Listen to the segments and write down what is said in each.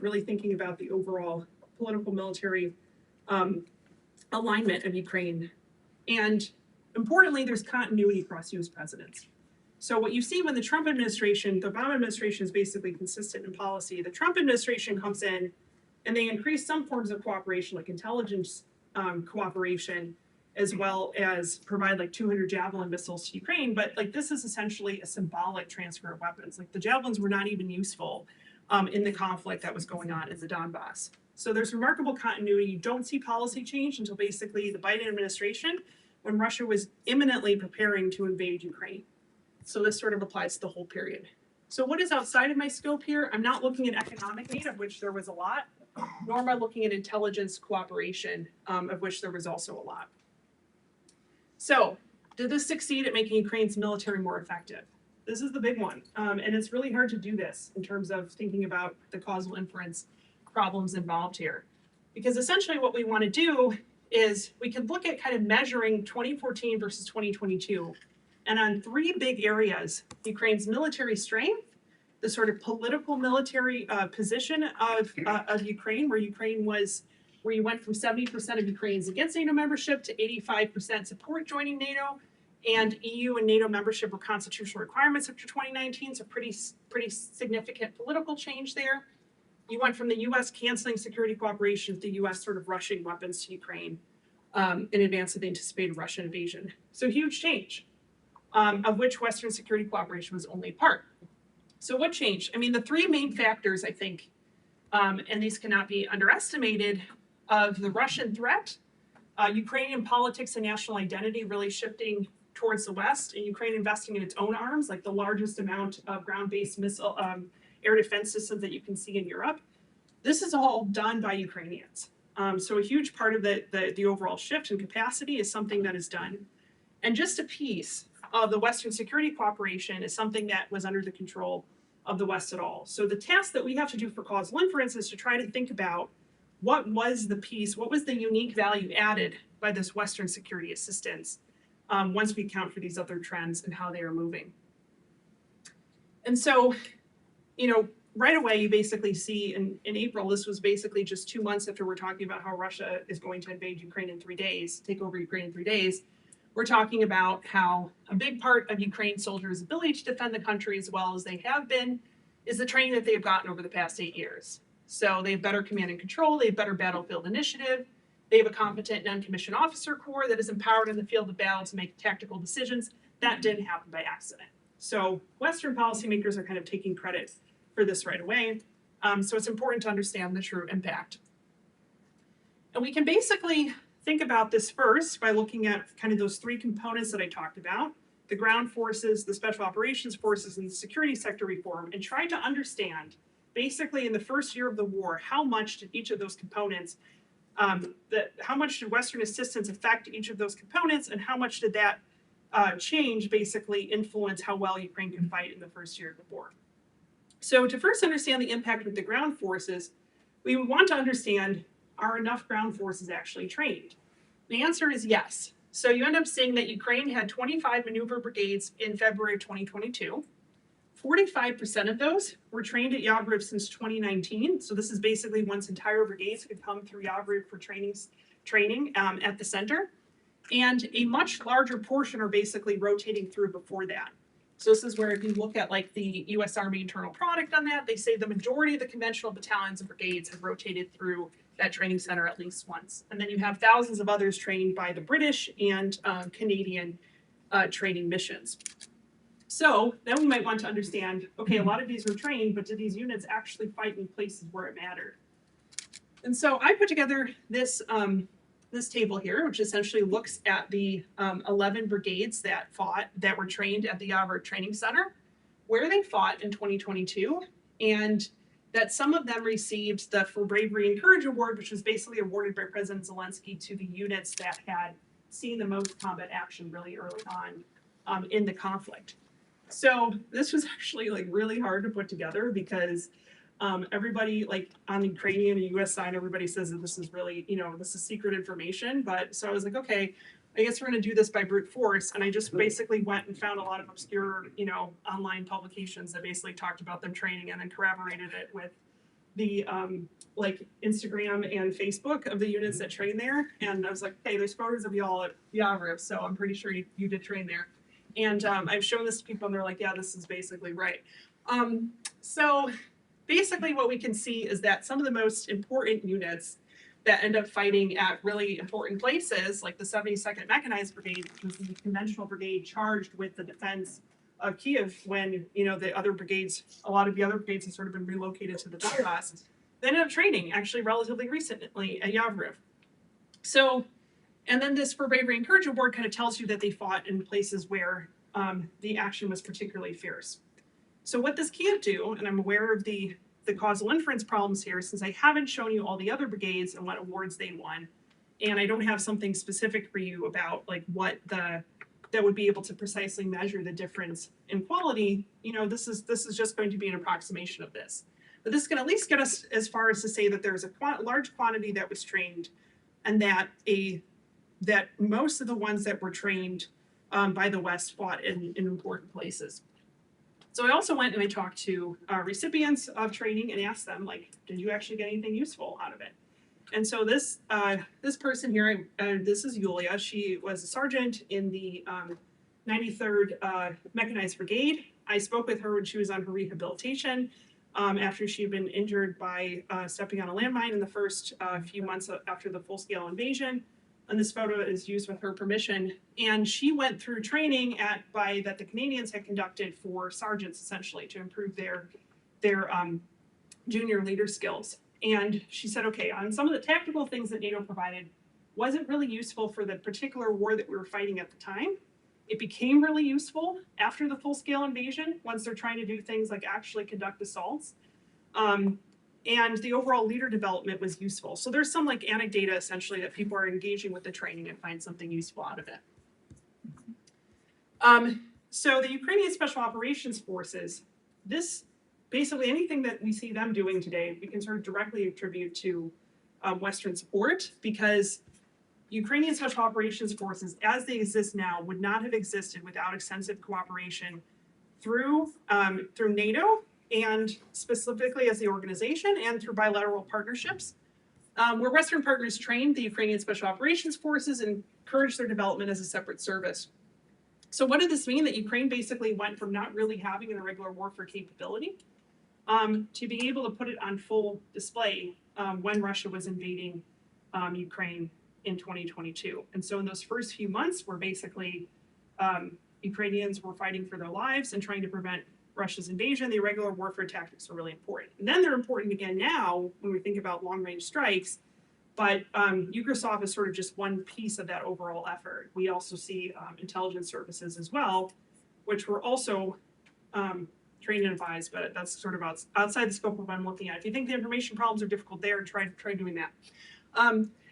really thinking about the overall political military alignment of Ukraine. And importantly, there's continuity across US presidents. So what you see when the Trump administration, the Obama administration is basically consistent in policy. The Trump administration comes in and they increase some forms of cooperation, like intelligence cooperation, as well as provide like 200 Javelin missiles to Ukraine. But like this is essentially a symbolic transfer of weapons. Like the Javelins were not even useful in the conflict that was going on in the Donbass. So there's remarkable continuity. You don't see policy change until basically the Biden administration, when Russia was imminently preparing to invade Ukraine. So this sort of applies to the whole period. So what is outside of my scope here? I'm not looking at economic aid, of which there was a lot, nor am I looking at intelligence cooperation, of which there was also a lot. So did this succeed at making Ukraine's military more effective? This is the big one. And it's really hard to do this in terms of thinking about the causal inference problems involved here. Because essentially what we want to do is we can look at kind of measuring 2014 versus 2022. And on three big areas, Ukraine's military strength, the sort of political military position of Ukraine, where you went from 70% of Ukrainians against NATO membership to 85% support joining NATO, and EU and NATO membership were constitutional requirements after 2019, so pretty significant political change there. You went from the U.S. canceling security cooperation to the U.S. sort of rushing weapons to Ukraine in advance of the anticipated Russian invasion. So huge change. Of which Western security cooperation was only part. So what changed? I mean, the three main factors, I think, and these cannot be underestimated, of the Russian threat, Ukrainian politics and national identity really shifting towards the West, and Ukraine investing in its own arms, like the largest amount of ground-based missile air defense systems that you can see in Europe. This is all done by Ukrainians. So a huge part of the overall shift in capacity is something that is done. And just a piece of the Western security cooperation is something that was under the control of the West at all. So the task that we have to do for causal inference is to try to think about what was the piece, what was the unique value added by this Western security assistance once we account for these other trends and how they are moving. And so, right away, you basically see in April, this was basically just 2 months after we're talking about how Russia is going to invade Ukraine in 3 days, take over Ukraine in 3 days. We're talking about how a big part of Ukraine soldiers' ability to defend the country as well as they have been is the training that they've gotten over the past 8 years. So they have better command and control, they have better battlefield initiative, they have a competent non-commissioned officer corps that is empowered in the field of battle to make tactical decisions. That didn't happen by accident. So Western policymakers are kind of taking credit for this right away. So it's important to understand the true impact. And we can basically think about this first by looking at kind of those three components that I talked about, the ground forces, the special operations forces, and the security sector reform, and try to understand, basically in the first year of the war, how much did each of those components, how much did Western assistance affect each of those components, and how much did that change basically influence how well Ukraine could fight in the first year of the war. So to first understand the impact with the ground forces, we would want to understand, are enough ground forces actually trained? The answer is yes. So you end up seeing that Ukraine had 25 maneuver brigades in February of 2022. 45% of those were trained at Yavoriv since 2019. So this is basically once entire brigades could come through Yavoriv for training at the center. And a much larger portion are basically rotating through before that. So this is where if you look at like the US Army internal product on that, they say the majority of the conventional battalions and brigades have rotated through that training center at least once. And then you have thousands of others trained by the British and Canadian training missions. So then we might want to understand, okay, a lot of these were trained, but did these units actually fight in places where it mattered? And so I put together this, this table here, which essentially looks at the 11 brigades that were trained at the Yavor Training Center, where they fought in 2022, and that some of them received the For Bravery and Courage Award, which was basically awarded by President Zelensky to the units that had seen the most combat action really early on in the conflict. So this was actually like really hard to put together because everybody, like on the Ukrainian and US side, everybody says that this is really, this is secret information. But so I was like, okay, I guess we're going to do this by brute force. And I just basically went and found a lot of obscure, online publications that basically talked about them training and then corroborated it with the like Instagram and Facebook of the units that train there. And I was like, hey, there's photos of y'all at Yavriv, so I'm pretty sure you did train there. And I've shown this to people and they're like, yeah, this is basically right. So basically what we can see is that some of the most important units that end up fighting at really important places, like the 72nd Mechanized Brigade, which was the conventional brigade charged with the defense of Kiev when, you know, the other brigades, a lot of the other brigades have sort of been relocated to the Donbass. They ended up training actually relatively recently at Yavriv. So, and then this For Bravery and Courage Award kind of tells you that they fought in places where the action was particularly fierce. So what this can't do, and I'm aware of the causal inference problems here, since I haven't shown you all the other brigades and what awards they won, and I don't have something specific for you about like what that would be able to precisely measure the difference in quality, you know, this is just going to be an approximation of this. But this can at least get us as far as to say that there's a large quantity that was trained, and that most of the ones that were trained by the West fought in important places. So I also went and I talked to recipients of training and asked them, like, did you actually get anything useful out of it? And so this person here, this is Yulia. She was a sergeant in the 93rd Mechanized Brigade. I spoke with her when she was on her rehabilitation after she'd been injured by stepping on a landmine in the first few months after the full-scale invasion. And this photo is used with her permission. And she went through training that the Canadians had conducted for sergeants, essentially, to improve their junior leader skills. And she said, okay, on some of the tactical things that NATO provided wasn't really useful for the particular war that we were fighting at the time. It became really useful after the full-scale invasion, once they're trying to do things like actually conduct assaults. And the overall leader development was useful. So there's some like anecdata essentially that people are engaging with the training and find something useful out of it. So the Ukrainian Special Operations Forces, this basically anything that we see them doing today, we can sort of directly attribute to Western support, because Ukrainian Special Operations Forces, as they exist now, would not have existed without extensive cooperation through NATO, and specifically as the organization, and through bilateral partnerships, where Western partners trained the Ukrainian Special Operations Forces and encouraged their development as a separate service. So what did this mean? That Ukraine basically went from not really having an irregular warfare capability to being able to put it on full display when Russia was invading Ukraine in 2022. And so in those first few months, where basically Ukrainians were fighting for their lives and trying to prevent Russia's invasion, the irregular warfare tactics are really important. And then they're important again now when we think about long-range strikes, but UKRSOF is sort of just one piece of that overall effort. We also see intelligence services as well, which were also trained and advised, but that's sort of outside the scope of what I'm looking at. If you think the information problems are difficult there, try doing that.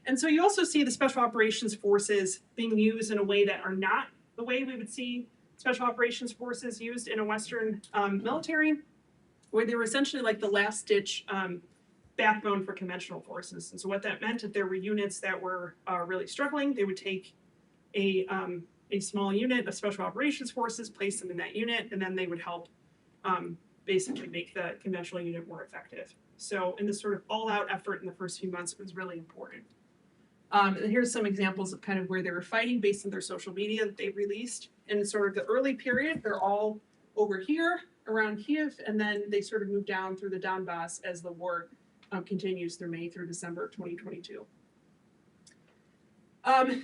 And so you also see the Special Operations Forces being used in a way that are not the way we would see Special Operations Forces used in a Western military, where they were essentially like the last-ditch backbone for conventional forces. And so what that meant, if there were units that were really struggling, they would take a small unit of Special Operations Forces, place them in that unit, and then they would help basically make the conventional unit more effective. So in this sort of all-out effort in the first few months, it was really important. And here's some examples of kind of where they were fighting based on their social media that they released. In sort of the early period, they're all over here around Kiev, and then they sort of move down through the Donbass as the war continues through May through December of 2022.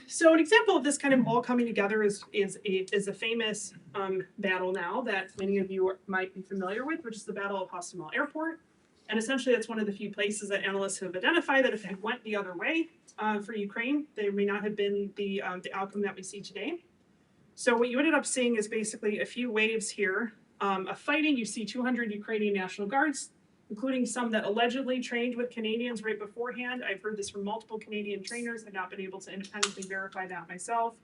So an example of this kind of all coming together is a famous battle now that many of you might be familiar with, which is the Battle of Hostomel Airport. And essentially, that's one of the few places that analysts have identified that if it went the other way for Ukraine, there may not have been the outcome that we see today. So what you ended up seeing is basically a few waves here of fighting. You see 200 Ukrainian National Guards, including some that allegedly trained with Canadians right beforehand. I've heard this from multiple Canadian trainers. I've not been able to independently verify that myself,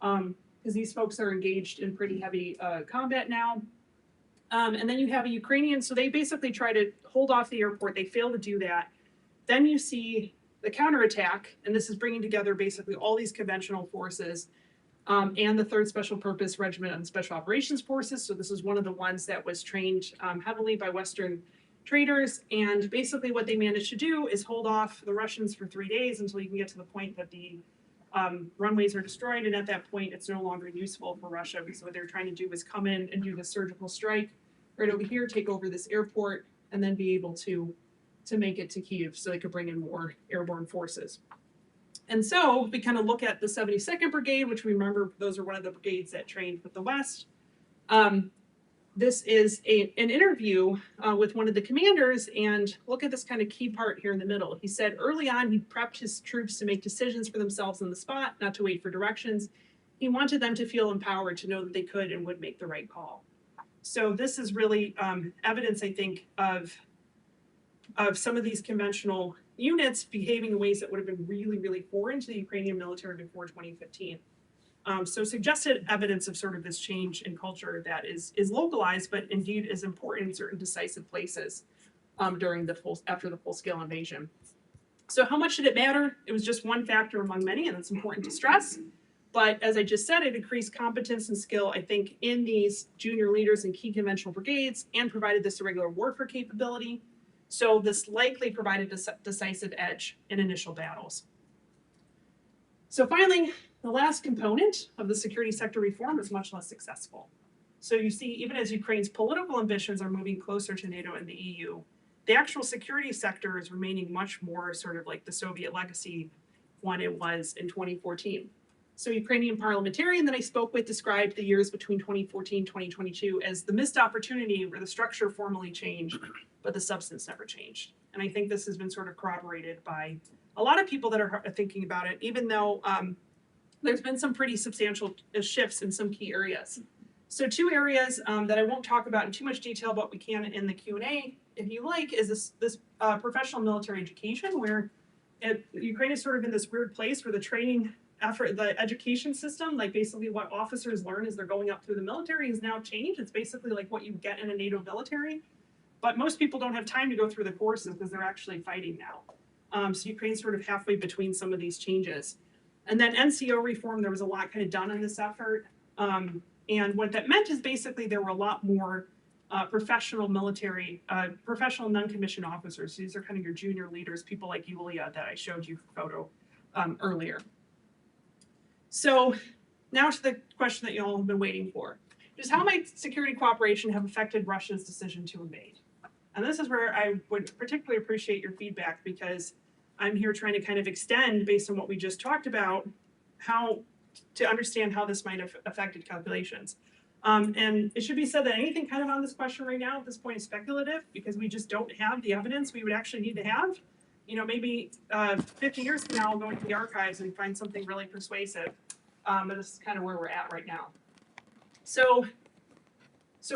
because these folks are engaged in pretty heavy combat now. And then you have a Ukrainian, so they basically try to hold off the airport. They fail to do that. Then you see the counterattack, and this is bringing together basically all these conventional forces and the 3rd Special Purpose Regiment and Special Operations Forces. So this is one of the ones that was trained heavily by Western traders. And basically what they managed to do is hold off the Russians for 3 days until you can get to the point that the runways are destroyed. And at that point, it's no longer useful for Russia, because what they're trying to do is come in and do the surgical strike right over here, take over this airport, and then be able to make it to Kyiv so they could bring in more airborne forces. And so we kind of look at the 72nd Brigade, which we remember those are one of the brigades that trained with the West. This is an interview with one of the commanders, and look at this kind of key part here in the middle. He said early on, he prepped his troops to make decisions for themselves on the spot, not to wait for directions. He wanted them to feel empowered, to know that they could and would make the right call. So this is really evidence, I think, of some of these conventional units behaving in ways that would have been really, really foreign to the Ukrainian military before 2015. So suggested evidence of sort of this change in culture that is localized, but indeed is important in certain decisive places after the full-scale invasion. So how much did it matter? It was just one factor among many, and it's important to stress. But as I just said, it increased competence and skill, I think, in these junior leaders in key conventional brigades, and provided this irregular warfare capability. So this likely provided a decisive edge in initial battles. So finally, the last component of the security sector reform is much less successful. So you see, even as Ukraine's political ambitions are moving closer to NATO and the EU, the actual security sector is remaining much more sort of like the Soviet legacy one it was in 2014. So Ukrainian parliamentarian that I spoke with described the years between 2014 and 2022 as the missed opportunity where the structure formally changed, but the substance never changed. And I think this has been sort of corroborated by a lot of people that are thinking about it, even though there's been some pretty substantial shifts in some key areas. So two areas that I won't talk about in too much detail, but we can in the Q&A, if you like, is this professional military education, where Ukraine is sort of in this weird place where the training effort, the education system, like basically what officers learn as they're going up through the military, has now changed. It's basically like what you get in a NATO military, but most people don't have time to go through the courses because they're actually fighting now. So Ukraine's sort of halfway between some of these changes. And then NCO reform, there was a lot kind of done on this effort. And what that meant is basically there were a lot more professional military, professional non-commissioned officers. So these are kind of your junior leaders, people like Yulia that I showed you photo earlier. So now to the question that you all have been waiting for. Just how might security cooperation have affected Russia's decision to invade? And this is where I would particularly appreciate your feedback, because I'm here trying to kind of extend, based on what we just talked about, how to understand how this might have affected calculations. And it should be said that anything kind of on this question right now at this point is speculative, because we just don't have the evidence we would actually need to have. You know, maybe 50 years from now, I'll go into the archives and find something really persuasive. But this is kind of where we're at right now. So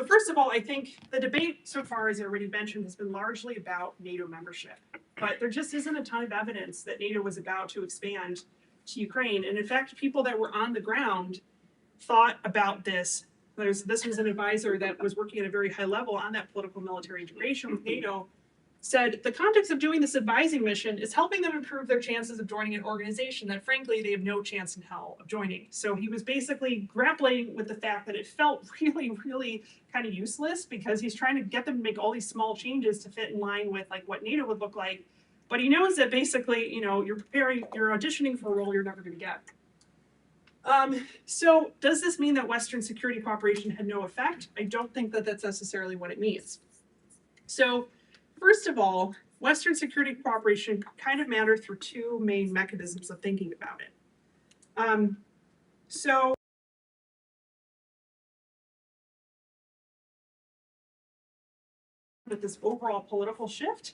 first of all, I think the debate so far, as I already mentioned, has been largely about NATO membership. But there just isn't a ton of evidence that NATO was about to expand to Ukraine. And in fact, people that were on the ground thought about this. This was an advisor that was working at a very high level on that political military integration with NATO, said the context of doing this advising mission is helping them improve their chances of joining an organization that frankly they have no chance in hell of joining. So he was basically grappling with the fact that it felt really, really kind of useless, because he's trying to get them to make all these small changes to fit in line with like what NATO would look like. But he knows that basically, you know, you're auditioning for a role you're never going to get. So does this mean that Western security cooperation had no effect? I don't think that that's necessarily what it means. So first of all, Western security cooperation kind of mattered through two main mechanisms of thinking about it. So with this overall political shift,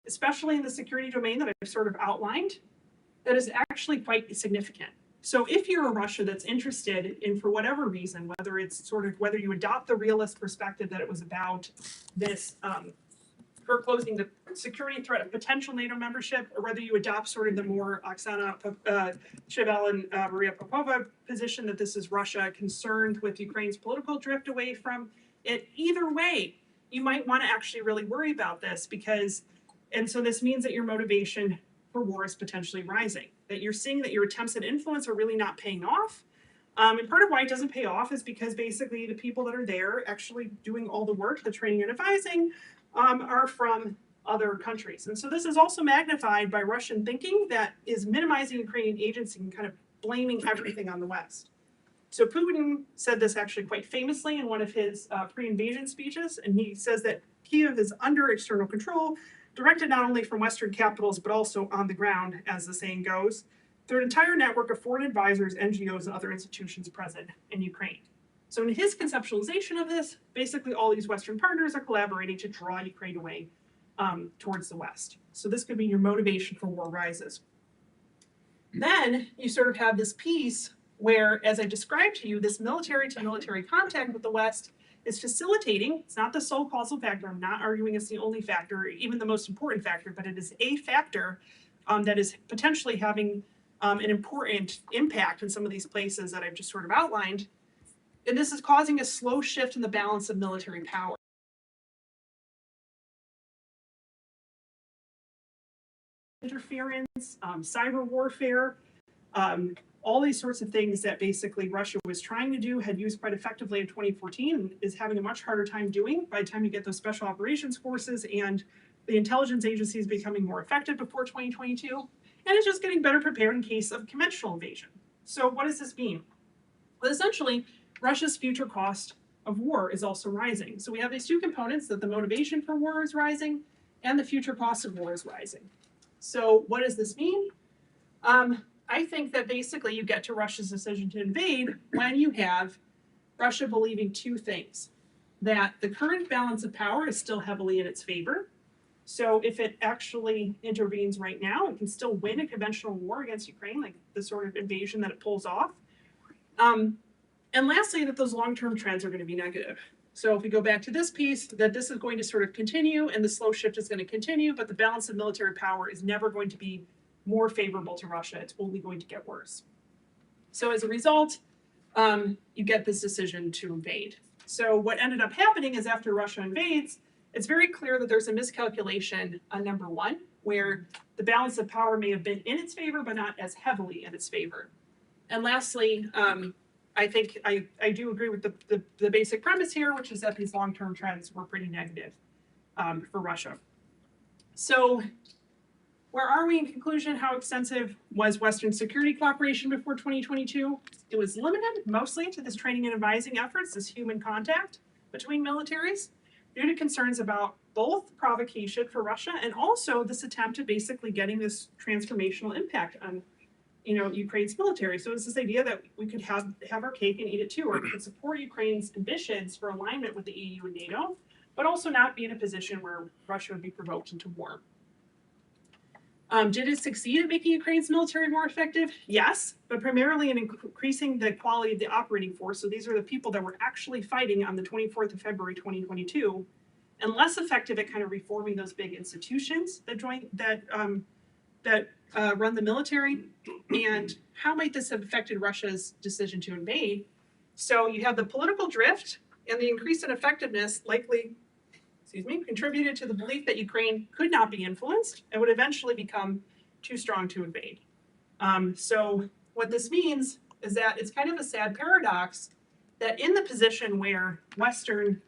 especially in the security domain that I've sort of outlined, that is actually quite significant. So if you're a Russia that's interested in, for whatever reason, whether it's sort of whether you adopt the realist perspective that it was about this foreclosing the security threat of potential NATO membership, or whether you adopt sort of the more Oksana Chevel and Maria Popova position that this is Russia concerned with Ukraine's political drift away from it, either way, you might want to actually really worry about this, because, and so this means that your motivation for war is potentially rising, that you're seeing that your attempts at influence are really not paying off, And part of why it doesn't pay off is because basically the people that are there actually doing all the work, the training and advising, are from other countries. And so this is also magnified by Russian thinking that is minimizing Ukrainian agency and kind of blaming everything on the West. So Putin said this actually quite famously in one of his pre-invasion speeches, and he says that Kyiv is under external control, directed not only from Western capitals, but also on the ground, as the saying goes, through an entire network of foreign advisors, NGOs, and other institutions present in Ukraine. So in his conceptualization of this, basically all these Western partners are collaborating to draw Ukraine away towards the West. So this could be your motivation for war rises. Then you sort of have this piece where, as I described to you, this military to military contact with the West is facilitating. It's not the sole causal factor. I'm not arguing it's the only factor, even the most important factor, but it is a factor that is potentially having an important impact in some of these places that I've just sort of outlined. And this is causing a slow shift in the balance of military power. Interference, cyber warfare, all these sorts of things that basically Russia was trying to do, had used quite effectively in 2014, and is having a much harder time doing by the time you get those special operations forces and the intelligence agencies becoming more effective before 2022. And it's just getting better prepared in case of conventional invasion. So what does this mean? Well, essentially, Russia's future cost of war is also rising. So we have these two components, that the motivation for war is rising and the future cost of war is rising. So what does this mean? I think that basically you get to Russia's decision to invade when you have Russia believing two things. That the current balance of power is still heavily in its favor. So if it actually intervenes right now, it can still win a conventional war against Ukraine, like the sort of invasion that it pulls off. And lastly, that those long-term trends are going to be negative. So if we go back to this piece, that this is going to sort of continue and the slow shift is going to continue, but the balance of military power is never going to be more favorable to Russia. It's only going to get worse. So as a result, you get this decision to invade. So what ended up happening is after Russia invades, it's very clear that there's a miscalculation on number one, where the balance of power may have been in its favor, but not as heavily in its favor. And lastly, I think I do agree with the basic premise here, which is that these long-term trends were pretty negative for Russia. So where are we in conclusion? How extensive was Western security cooperation before 2022? It was limited mostly to this training and advising efforts, this human contact between militaries, due to concerns about both provocation for Russia and also this attempt at basically getting this transformational impact on Ukraine's military. So it's this idea that we could have our cake and eat it too, or we could support Ukraine's ambitions for alignment with the EU and NATO, but also not be in a position where Russia would be provoked into war. Did it succeed at making Ukraine's military more effective? Yes, but primarily in increasing the quality of the operating force. So these are the people that were actually fighting on the 24th of February, 2022, and less effective at kind of reforming those big institutions that run the military. And how might this have affected Russia's decision to invade? So you have the political drift and the increase in effectiveness likely contributed to the belief that Ukraine could not be influenced and would eventually become too strong to invade. So what this means is that it's kind of a sad paradox that in the position where Western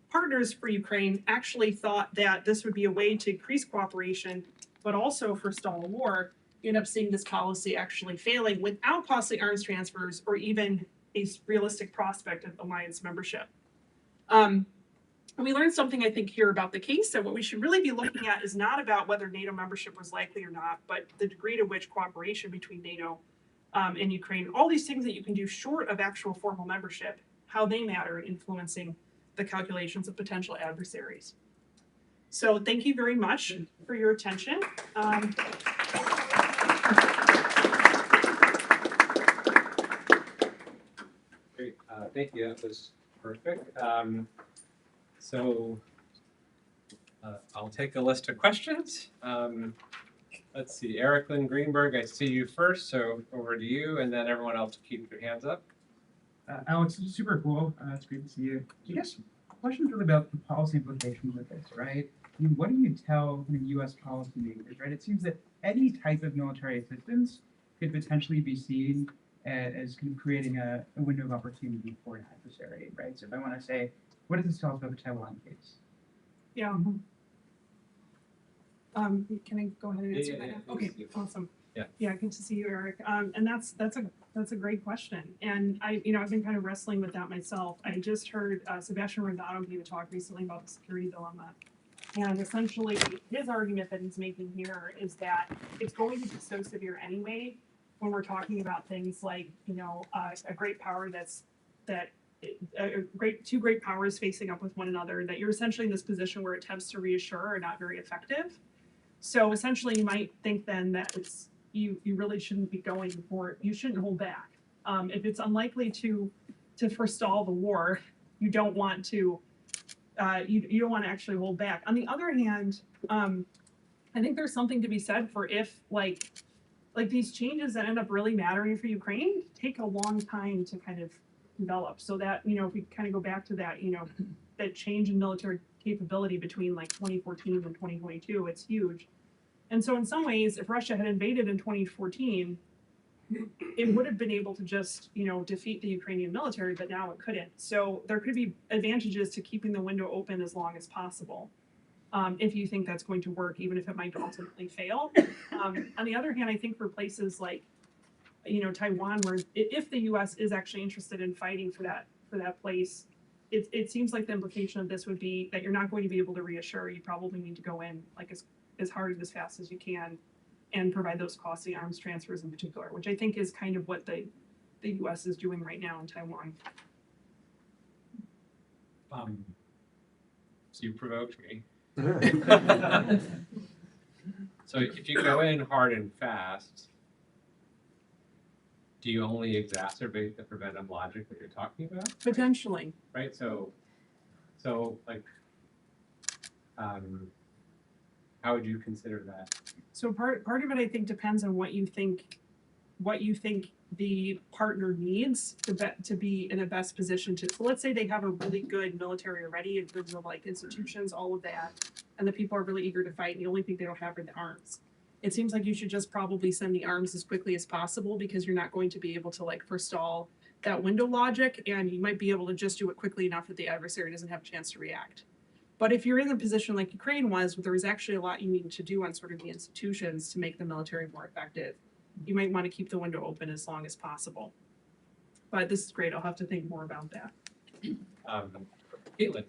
partners for Ukraine actually thought that this would be a way to increase cooperation, but also forestall a war, you end up seeing this policy actually failing without costly arms transfers or even a realistic prospect of alliance membership. We learned something, I think, here about the case. So what we should really be looking at is not about whether NATO membership was likely or not, but the degree to which cooperation between NATO and Ukraine, all these things that you can do short of actual formal membership, how they matter in influencing the calculations of potential adversaries. So thank you very much for your attention. Great, thank you, that was perfect. So I'll take a list of questions. Let's see, Eric Lynn Greenberg, I see you first, so over to you, and then everyone else keep your hands up. Alex, super cool. It's great to see you. I guess the question is really about the policy implications of this, right? I mean, what do you tell U.S. policymakers, right? It seems that any type of military assistance could potentially be seen as kind of creating a window of opportunity for an adversary, right? So if I want to say, what does this tell us about the Taiwan case? Yeah. Can I go ahead and answer Yeah, that? yeah, now? Okay, please. awesome. Yeah. Yeah, good to see you, Eric. And that's a great question. And I've been kind of wrestling with that myself. I just heard Sebastian Rosado give a talk recently about the security dilemma. And essentially, his argument that he's making here is that it's going to be so severe anyway when we're talking about things like, a great power two great powers facing up with one another, that you're essentially in this position where attempts to reassure are not very effective. So essentially, you might think then that you really shouldn't be going for, you shouldn't hold back. If it's unlikely to forestall the war, you don't want to you don't want to actually hold back. On the other hand, I think there's something to be said for if like these changes that end up really mattering for Ukraine take a long time to kind of develop. So that, if we kind of go back to that, that change in military capability between like 2014 and 2022, it's huge. And so in some ways, if Russia had invaded in 2014, it would have been able to just, defeat the Ukrainian military, but now it couldn't. So there could be advantages to keeping the window open as long as possible, if you think that's going to work, even if it might ultimately fail. On the other hand, I think for places like, Taiwan, where if the U.S. is actually interested in fighting for that place, it seems like the implication of this would be that you're not going to be able to reassure. You probably need to go in like as hard and as fast as you can, and provide those costly arms transfers in particular, which I think is kind of what the U.S. is doing right now in Taiwan. So you provoked me. So if you go in hard and fast, do you only exacerbate the preventive logic that you're talking about? Potentially. Right? So like, how would you consider that? So part of it, I think, depends on what you think the partner needs to be in the best position to. So let's say they have a really good military already in terms of like institutions, all of that, and the people are really eager to fight, and the only thing they don't have are the arms. It seems like you should just probably send the arms as quickly as possible, because you're not going to be able to like forestall that window logic, and you might be able to just do it quickly enough that the adversary doesn't have a chance to react. But if you're in a position like Ukraine was, where there was actually a lot you needed to do on sort of the institutions to make the military more effective, you might want to keep the window open as long as possible. But this is great. I'll have to think more about that. Caitlin.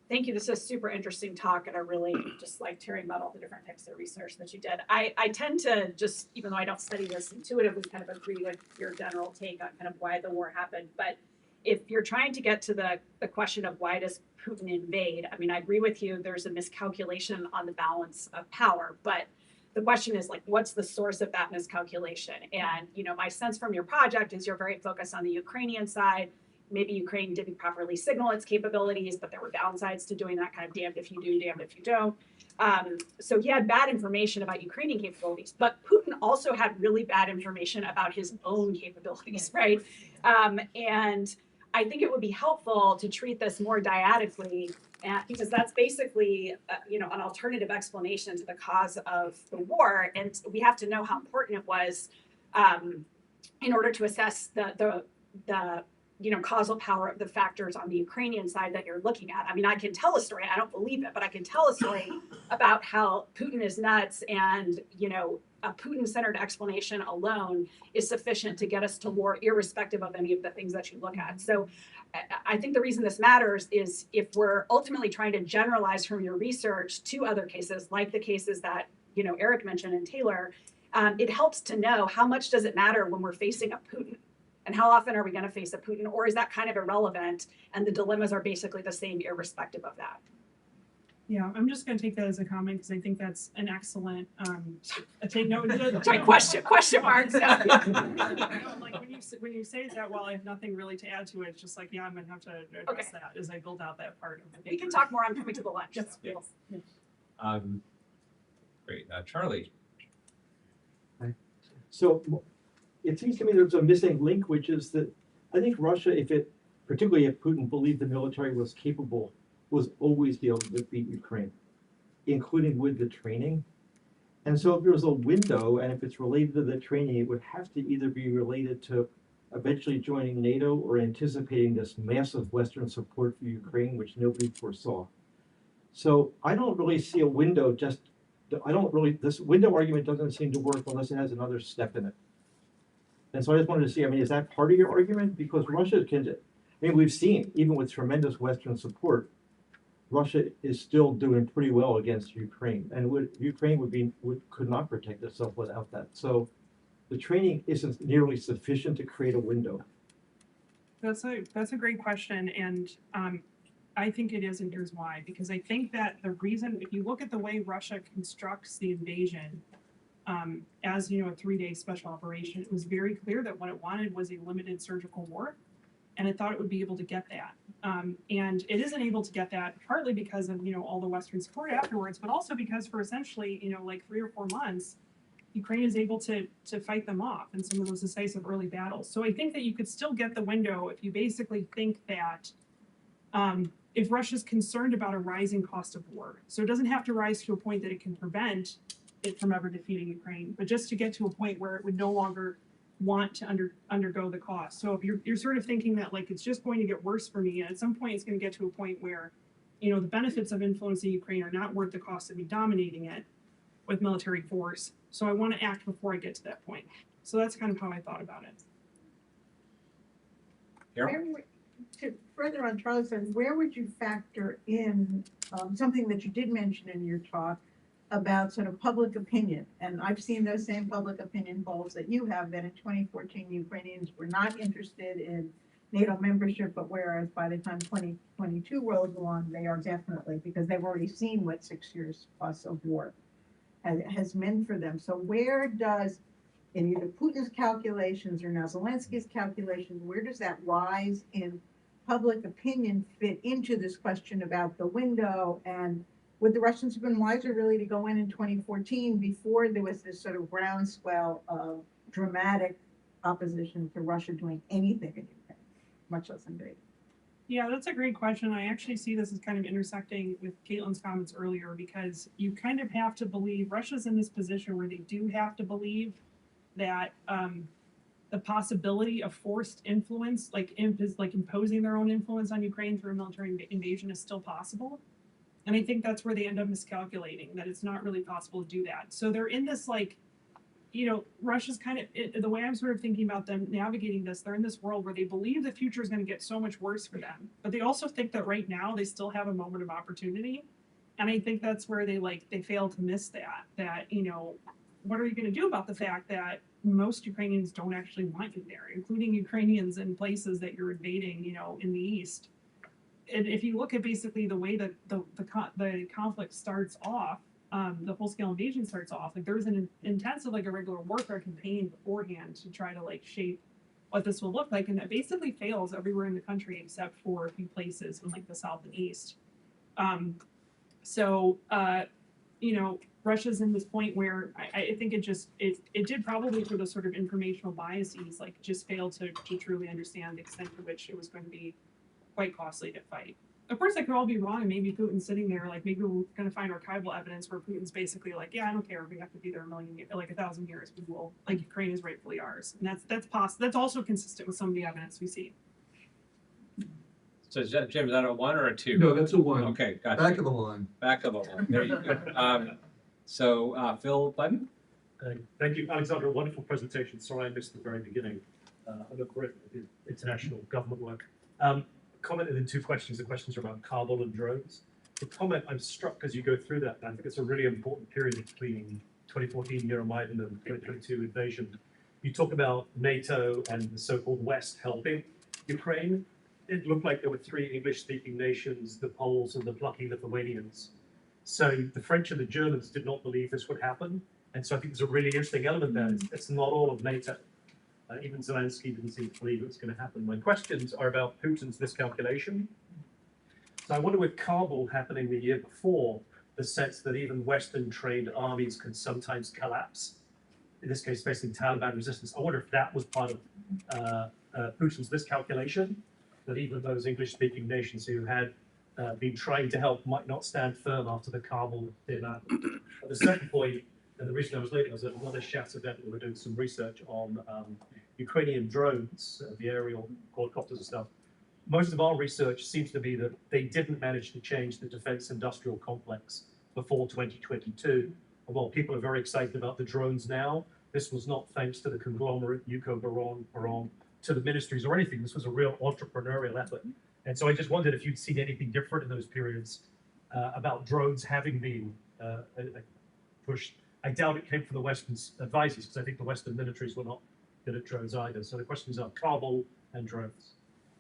Thank you. This is a super interesting talk, and I really just liked hearing about all the different types of research that you did. I tend to just, even though I don't study this, intuitively kind of agree with your general take on kind of why the war happened. But if you're trying to get to the question of why does Putin invade, I mean, I agree with you, there's a miscalculation on the balance of power, but the question is like, what's the source of that miscalculation? And, my sense from your project is you're very focused on the Ukrainian side. Maybe Ukraine didn't properly signal its capabilities, but there were downsides to doing that, kind of damned if you do, damned if you don't. So he had bad information about Ukrainian capabilities, but Putin also had really bad information about his own capabilities, right? And I think it would be helpful to treat this more dyadically, because that's basically, an alternative explanation to the cause of the war, and we have to know how important it was in order to assess the causal power of the factors on the Ukrainian side that you're looking at. I mean, I can tell a story, I don't believe it, but I can tell a story about how Putin is nuts, and, a Putin-centered explanation alone is sufficient to get us to war, irrespective of any of the things that you look at. So I think the reason this matters is if we're ultimately trying to generalize from your research to other cases, like the cases that, Eric mentioned and Taylor, it helps to know how much does it matter when we're facing a Putin? And how often are we going to face a Putin? Or is that kind of irrelevant? And the dilemmas are basically the same, irrespective of that. Yeah, I'm just going to take that as a comment, because I think that's an excellent take note. Sorry, question marks. Like when you say that, well, I have nothing really to add to it. It's just like, yeah, I'm going to have to address that as I build out that part of the paper. We can talk more. I'm coming to the lunch. Yes. Great. Charlie. So it seems to me there's a missing link, which is that I think Russia, particularly if Putin believed the military was capable, was always be able to beat Ukraine, including with the training. And so if there's a window, and if it's related to the training, it would have to either be related to eventually joining NATO or anticipating this massive Western support for Ukraine, which nobody foresaw. So I don't really see a window this window argument doesn't seem to work unless it has another step in it. And so I just wanted to see, I mean, is that part of your argument? Because Russia we've seen, even with tremendous Western support, Russia is still doing pretty well against Ukraine, and Ukraine could not protect itself without that. So the training isn't nearly sufficient to create a window. That's a great question, and I think it is, and here's why. Because I think that the reason, if you look at the way Russia constructs the invasion, as a 3-day special operation, it was very clear that what it wanted was a limited surgical war, and it thought it would be able to get that. And it isn't able to get that partly because of all the Western support afterwards, but also because for essentially like 3 or 4 months, Ukraine is able to fight them off in some of those decisive early battles. So I think that you could still get the window if you basically think that if Russia's concerned about a rising cost of war, so it doesn't have to rise to a point that it can prevent it from ever defeating Ukraine, but just to get to a point where it would no longer want to undergo the cost. So if you're sort of thinking that like it's just going to get worse for me, and at some point it's going to get to a point where the benefits of influencing Ukraine are not worth the cost of me dominating it with military force. So I want to act before I get to that point. So that's kind of how I thought about it. To further on Charlie's side, where would you factor in something that you did mention in your talk about sort of public opinion? And I've seen those same public opinion polls that you have, that in 2014 Ukrainians were not interested in NATO membership, but whereas by the time 2022 rolls along, they are definitely, because they've already seen what 6 years plus of war has meant for them. So where does, in either Putin's calculations or now Zelensky's calculations, where does that rise in public opinion fit into this question about the window? And would the Russians have been wiser really to go in 2014 before there was this sort of groundswell of dramatic opposition to Russia doing anything in Ukraine, much less invade? Yeah, that's a great question. I actually see this as kind of intersecting with Caitlin's comments earlier, because you kind of have to believe Russia's in this position where they do have to believe that the possibility of forced influence, like imposing their own influence on Ukraine through a military invasion, is still possible. And I think that's where they end up miscalculating, that it's not really possible to do that. So they're in this Russia's kind of, the way I'm sort of thinking about them navigating this, they're in this world where they believe the future is going to get so much worse for them. But they also think that right now they still have a moment of opportunity. And I think that's where they fail to miss that, what are you going to do about the fact that most Ukrainians don't actually want you there, including Ukrainians in places that you're invading, in the east. And if you look at basically the way that the conflict starts off, the full-scale invasion starts off, like there's an intensive, like a regular warfare campaign beforehand to try to shape what this will look like, and that basically fails everywhere in the country except for a few places in the south and east. Russia's in this point where I think it did probably through the sort of informational biases, just fail to truly understand the extent to which it was going to be quite costly to fight. Of course, I could all be wrong, and maybe Putin's sitting there, maybe we're going to find archival evidence where Putin's basically yeah, I don't care if we have to be there 1,000 years, we will, Ukraine is rightfully ours. And that's possible. That's also consistent with some of the evidence we see. So Jim, is that a 1 or a 2? No, that's a 1. Okay, gotcha. Back of the line. Back of the line. There you go. So Phil Button? Thank you, Alexandra. Wonderful presentation. Sorry I missed the very beginning. I look great at international government work. Commented in 2 questions. The questions are about Kabul and drones. The comment, I'm struck as you go through that, and I think it's a really important period between 2014 Euromaidan and 2022 invasion. You talk about NATO and the so-called West helping Ukraine. It looked like there were 3 English-speaking nations, the Poles and the plucky Lithuanians. So the French and the Germans did not believe this would happen. And so I think there's a really interesting element there. It's not all of NATO. Even Zelensky didn't seem to believe it was going to happen. My questions are about Putin's miscalculation. So I wonder, with Kabul happening the year before, the sense that even Western-trained armies can sometimes collapse, in this case facing Taliban resistance. I wonder if that was part of Putin's miscalculation, that even those English-speaking nations who had been trying to help might not stand firm after the Kabul debacle. The second point, And the reason I was late, I was at another SHATS event. We were doing some research on Ukrainian drones, the aerial quadcopters and stuff. Most of our research seems to be that they didn't manage to change the defense industrial complex before 2022. And while people are very excited about the drones now, this was not thanks to the conglomerate, Yuko Baron, to the ministries or anything. This was a real entrepreneurial effort. And so I just wondered if you'd seen anything different in those periods about drones having been pushed. I doubt it came from the Western advisors, because I think the Western militaries were not good at drones either. So the questions are Kabul and drones.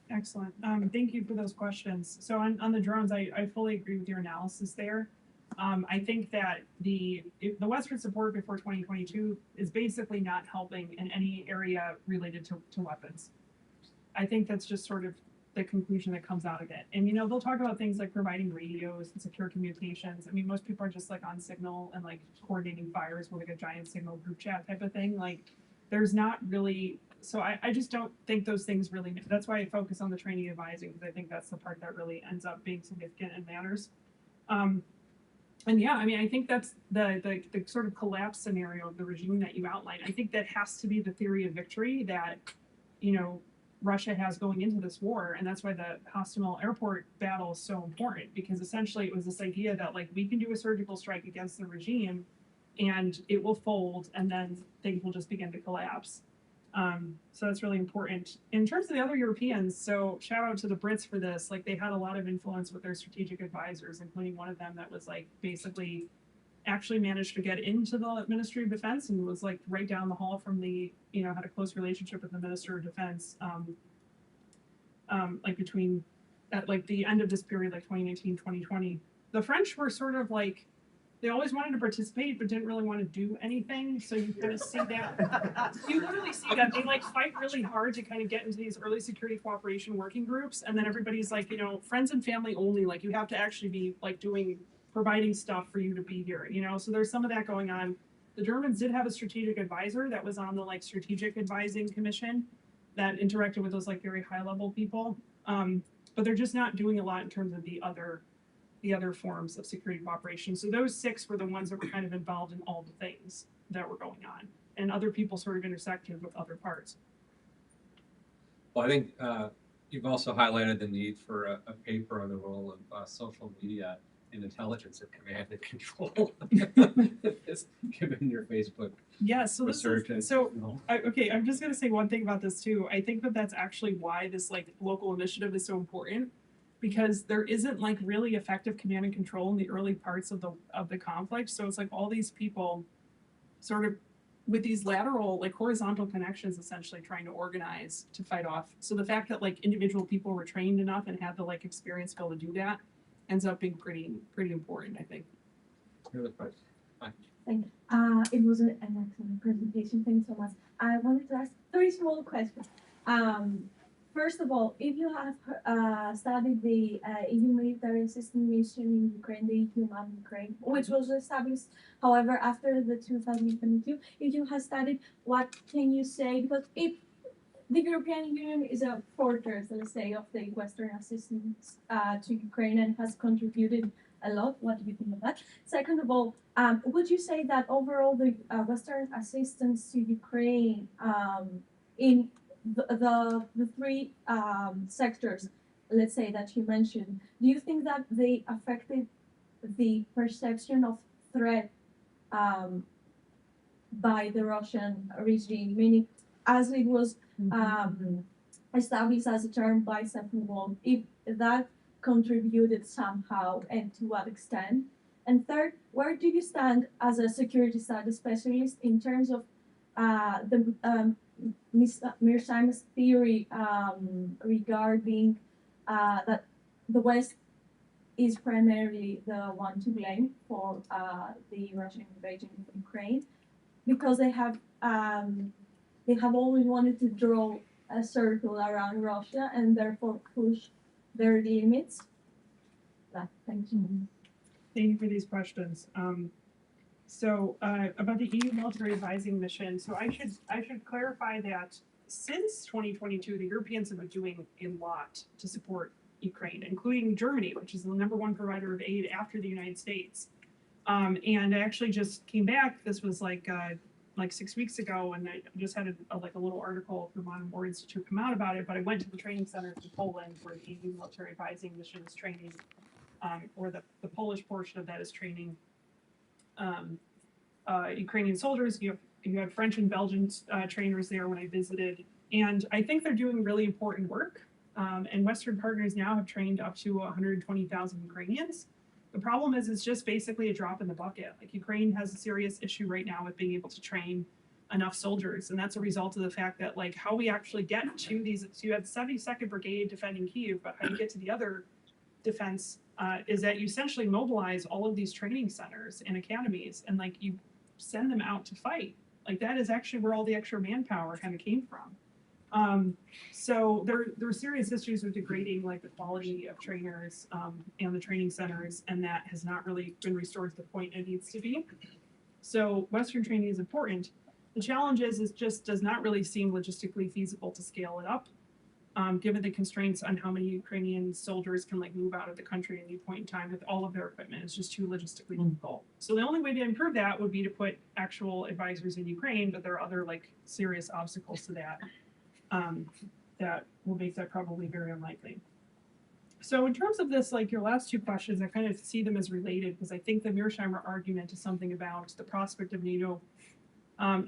Excellent. Thank you for those questions. So on the drones, I fully agree with your analysis there. I think that the Western support before 2022 is basically not helping in any area related to weapons. I think that's just sort of the conclusion that comes out of it. And, you know, they'll talk about things like providing radios and secure communications. I mean, most people are just like on Signal and like coordinating fires with like a giant Signal group chat type of thing. Like there's not really, so I just don't think those things really, that's why I focus on the training and advising, because I think that's the part that really ends up being significant and matters. And yeah, I mean, I think that's the sort of collapse scenario of the regime that you outlined. I think that has to be the theory of victory that, you know, Russia has going into this war. And that's why the Hostomel airport battle is so important, because essentially it was this idea that like we can do a surgical strike against the regime and it will fold and then things will just begin to collapse. So that's really important. In terms of the other Europeans, so shout out to the Brits for this. Like they had a lot of influence with their strategic advisors, including one of them that was like basically actually managed to get into the Ministry of Defense and was like right down the hall from the, you know, had a close relationship with the Minister of Defense, like between at like the end of this period, like 2019, 2020. The French were sort of like, they always wanted to participate, but didn't really want to do anything. So you kind of see that, you literally see that they like fight really hard to kind of get into these early security cooperation working groups. And then everybody's like, you know, friends and family only, like you have to actually be like providing stuff for you to be here, you know? So there's some of that going on. The Germans did have a strategic advisor that was on the like strategic advising commission that interacted with those like very high level people. But they're just not doing a lot in terms of the other forms of security cooperation. So those 6 were the ones that were kind of involved in all the things that were going on. And other people sort of intersected with other parts. Well, I think you've also highlighted the need for a paper on the role of social media in intelligence and command and control. Just given your Facebook research. Okay, I'm just gonna say one thing about this too. I think that that's actually why this like local initiative is so important, because there isn't like really effective command and control in the early parts of the conflict. So it's like all these people sort of with these lateral, like horizontal connections, essentially trying to organize to fight off. So the fact that like individual people were trained enough and had the like experience to be able to do that ends up being pretty important, I think. Thank you. It was an excellent presentation. Thanks so much. I wanted to ask 3 small questions. First of all, if you have studied the EU military assistance mission in Ukraine, the EU Ukraine, which was established, however, after the 2022, if you have studied, what can you say? Because if the European Union is a fortress, let's say, of the Western assistance to Ukraine and has contributed a lot. What do you think of that? Second of all, would you say that overall the Western assistance to Ukraine in the 3 sectors, let's say, that you mentioned, do you think that they affected the perception of threat by the Russian regime, meaning as it was established as a term by Stephen, if that contributed somehow and to what extent? And third, where do you stand as a security studies specialist in terms of the Mearsheimer's theory regarding that the West is primarily the one to blame for the Russian invasion of Ukraine, because they have always wanted to draw a circle around Russia and therefore push their limits. Thank you. Thank you for these questions. So about the EU military advising mission, so I should clarify that since 2022, the Europeans have been doing a lot to support Ukraine, including Germany, which is the #1 provider of aid after the United States. And I actually just came back. This was like 6 weeks ago, and I just had a little article from Modern War Institute come out about it. But I went to the training center in Poland where the EU military advising mission is training, or the Polish portion of that is training Ukrainian soldiers. You have French and Belgian trainers there when I visited, and I think they're doing really important work. And Western partners now have trained up to 120,000 Ukrainians. The problem is it's just basically a drop in the bucket. Like Ukraine has a serious issue right now with being able to train enough soldiers, and that's a result of the fact that like how we actually get to these. So you have 72nd Brigade defending Kyiv, but how you get to the other defense is that you essentially mobilize all of these training centers and academies, and like you send them out to fight. Like that is actually where all the extra manpower kind of came from. So there are serious issues with degrading like the quality of trainers and the training centers, and that has not really been restored to the point it needs to be. So Western training is important. The challenge is it just does not really seem logistically feasible to scale it up, given the constraints on how many Ukrainian soldiers can like move out of the country at any point in time with all of their equipment. It's just too logistically difficult. So the only way to improve that would be to put actual advisors in Ukraine, but there are other like serious obstacles to that. That will make that probably very unlikely. So in terms of this, like your last two questions, I kind of see them as related because I think the Mearsheimer argument is something about the prospect of NATO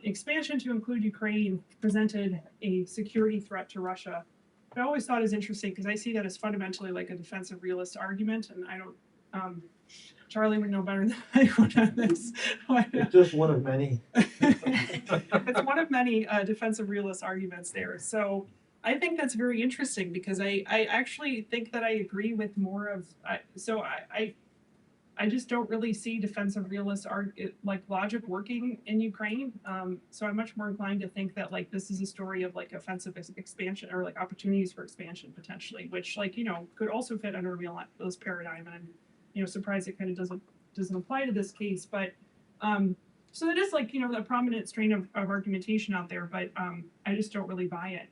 expansion to include Ukraine presented a security threat to Russia. I always thought is interesting because I see that as fundamentally like a defensive realist argument, and I don't. Charlie would know better than I would on this. It's just one of many. It's one of many defensive realist arguments there. So I think that's very interesting because I actually think that I agree with more of. I just don't really see defensive realist like logic working in Ukraine. So I'm much more inclined to think that like this is a story of like offensive expansion or like opportunities for expansion potentially, which like could also fit under a realist paradigm. And I'm surprised it kind of doesn't apply to this case, but so that is like a prominent strain of argumentation out there, but I just don't really buy it.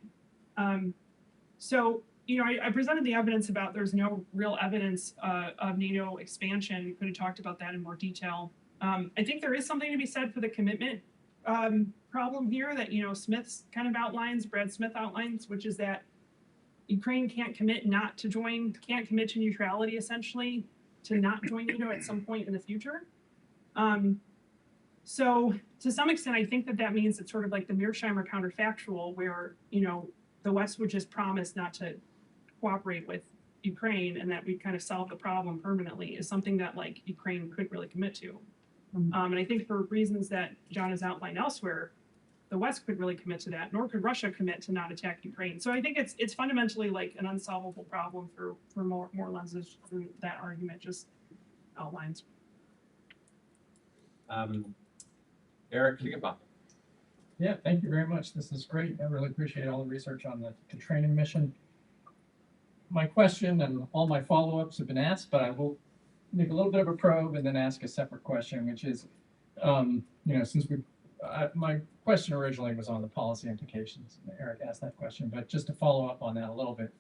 So I presented the evidence about there's no real evidence of NATO expansion. We could have talked about that in more detail. I think there is something to be said for the commitment problem here that Smith's kind of outlines, Brad Smith outlines, which is that Ukraine can't commit to neutrality essentially, to not join NATO at some point in the future. So to some extent, I think that means it's sort of like the Mearsheimer counterfactual where, the West would just promise not to cooperate with Ukraine and that we kind of solve the problem permanently is something that like Ukraine couldn't really commit to. And I think for reasons that John has outlined elsewhere, the West couldn't really commit to that, nor could Russia commit to not attack Ukraine. So I think it's fundamentally like an unsolvable problem for more lenses through that argument just outlines. Eric Higginbotham. Yeah, thank you very much. This is great. I really appreciate all the research on the training mission. My question and all my follow-ups have been asked, but I will make a little bit of a probe and then ask a separate question, which is, since my question originally was on the policy implications, and Eric asked that question, but just to follow up on that a little bit.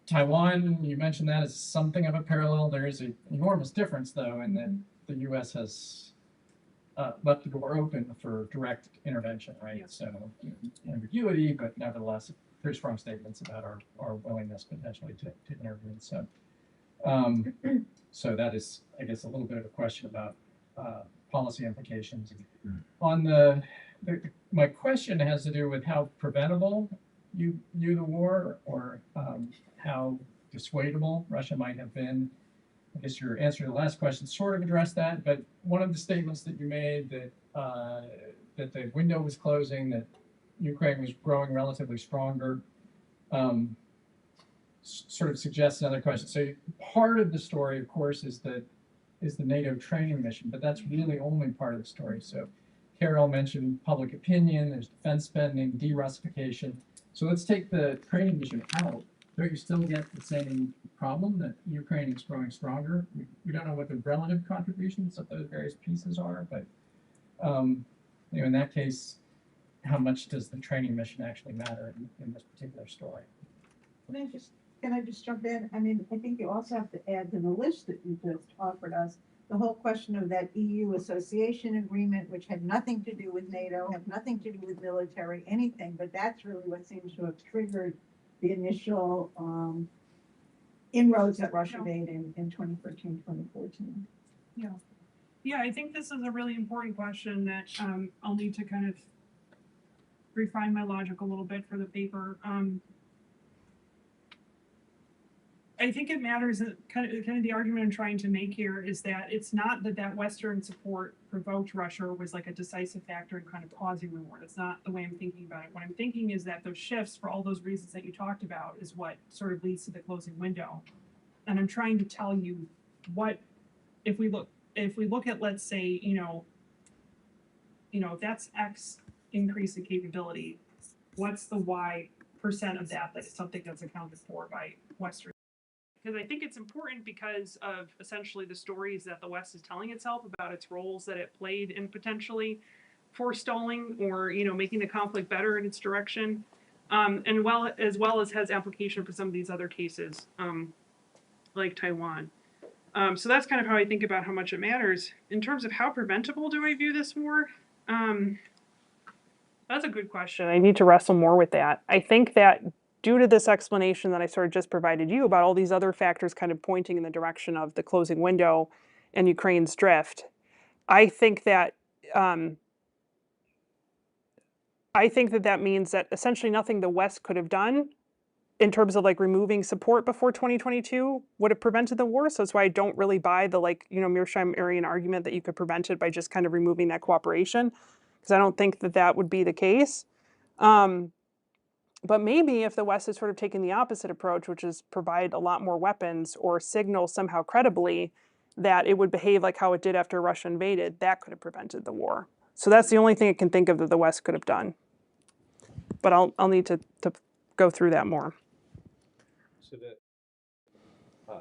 Taiwan, you mentioned that as something of a parallel. There is an enormous difference, though, in that the U.S. has left the door open for direct intervention, right? Yeah. So ambiguity, but nevertheless, pretty strong statements about our willingness potentially to intervene. So, so that is, I guess, a little bit of a question about policy implications. On my question has to do with how preventable you view the war, or how dissuadable Russia might have been. I guess your answer to the last question sort of addressed that, but one of the statements that you made that that the window was closing, that Ukraine was growing relatively stronger, sort of suggests another question. So part of the story, of course, is the NATO training mission, but that's really only part of the story. So Carol mentioned public opinion, there's defense spending, de-Russification. So let's take the training mission out. Don't you still get the same problem that Ukraine is growing stronger? We don't know what the relative contributions of those various pieces are, but in that case, how much does the training mission actually matter in this particular story? Can I just jump in? I mean, I think you also have to add to the list that you just offered us the whole question of that EU association agreement, which had nothing to do with NATO, had nothing to do with military, anything, but that's really what seems to have triggered the initial inroads that Russia made in 2013, 2014. Yeah, I think this is a really important question that I'll need to kind of refine my logic a little bit for the paper. I think it matters that kind of the argument I'm trying to make here is that it's not that Western support provoked Russia or was like a decisive factor in kind of causing the war. That's not the way I'm thinking about it. What I'm thinking is that those shifts, for all those reasons that you talked about, is what sort of leads to the closing window. And I'm trying to tell you what, if we look at, let's say, if that's X increase in capability, what's the Y percent of that is something that's accounted for by Western? Because I think it's important because of essentially the stories that the West is telling itself about its roles that it played in potentially forestalling or making the conflict better in its direction, and as well as has application for some of these other cases, like Taiwan. So that's kind of how I think about how much it matters. In terms of how preventable do I view this war? That's a good question. I need to wrestle more with that. I think that due to this explanation that I sort of just provided you about all these other factors kind of pointing in the direction of the closing window and Ukraine's drift, I think that that means that essentially nothing the West could have done in terms of like removing support before 2022 would have prevented the war. So that's why I don't really buy the Mearsheimer-Arian argument that you could prevent it by just kind of removing that cooperation, because I don't think that would be the case. But maybe if the West is sort of taking the opposite approach, which is provide a lot more weapons or signal somehow credibly that it would behave like how it did after Russia invaded, that could have prevented the war. So that's the only thing I can think of that the West could have done. But I'll need to go through that more. So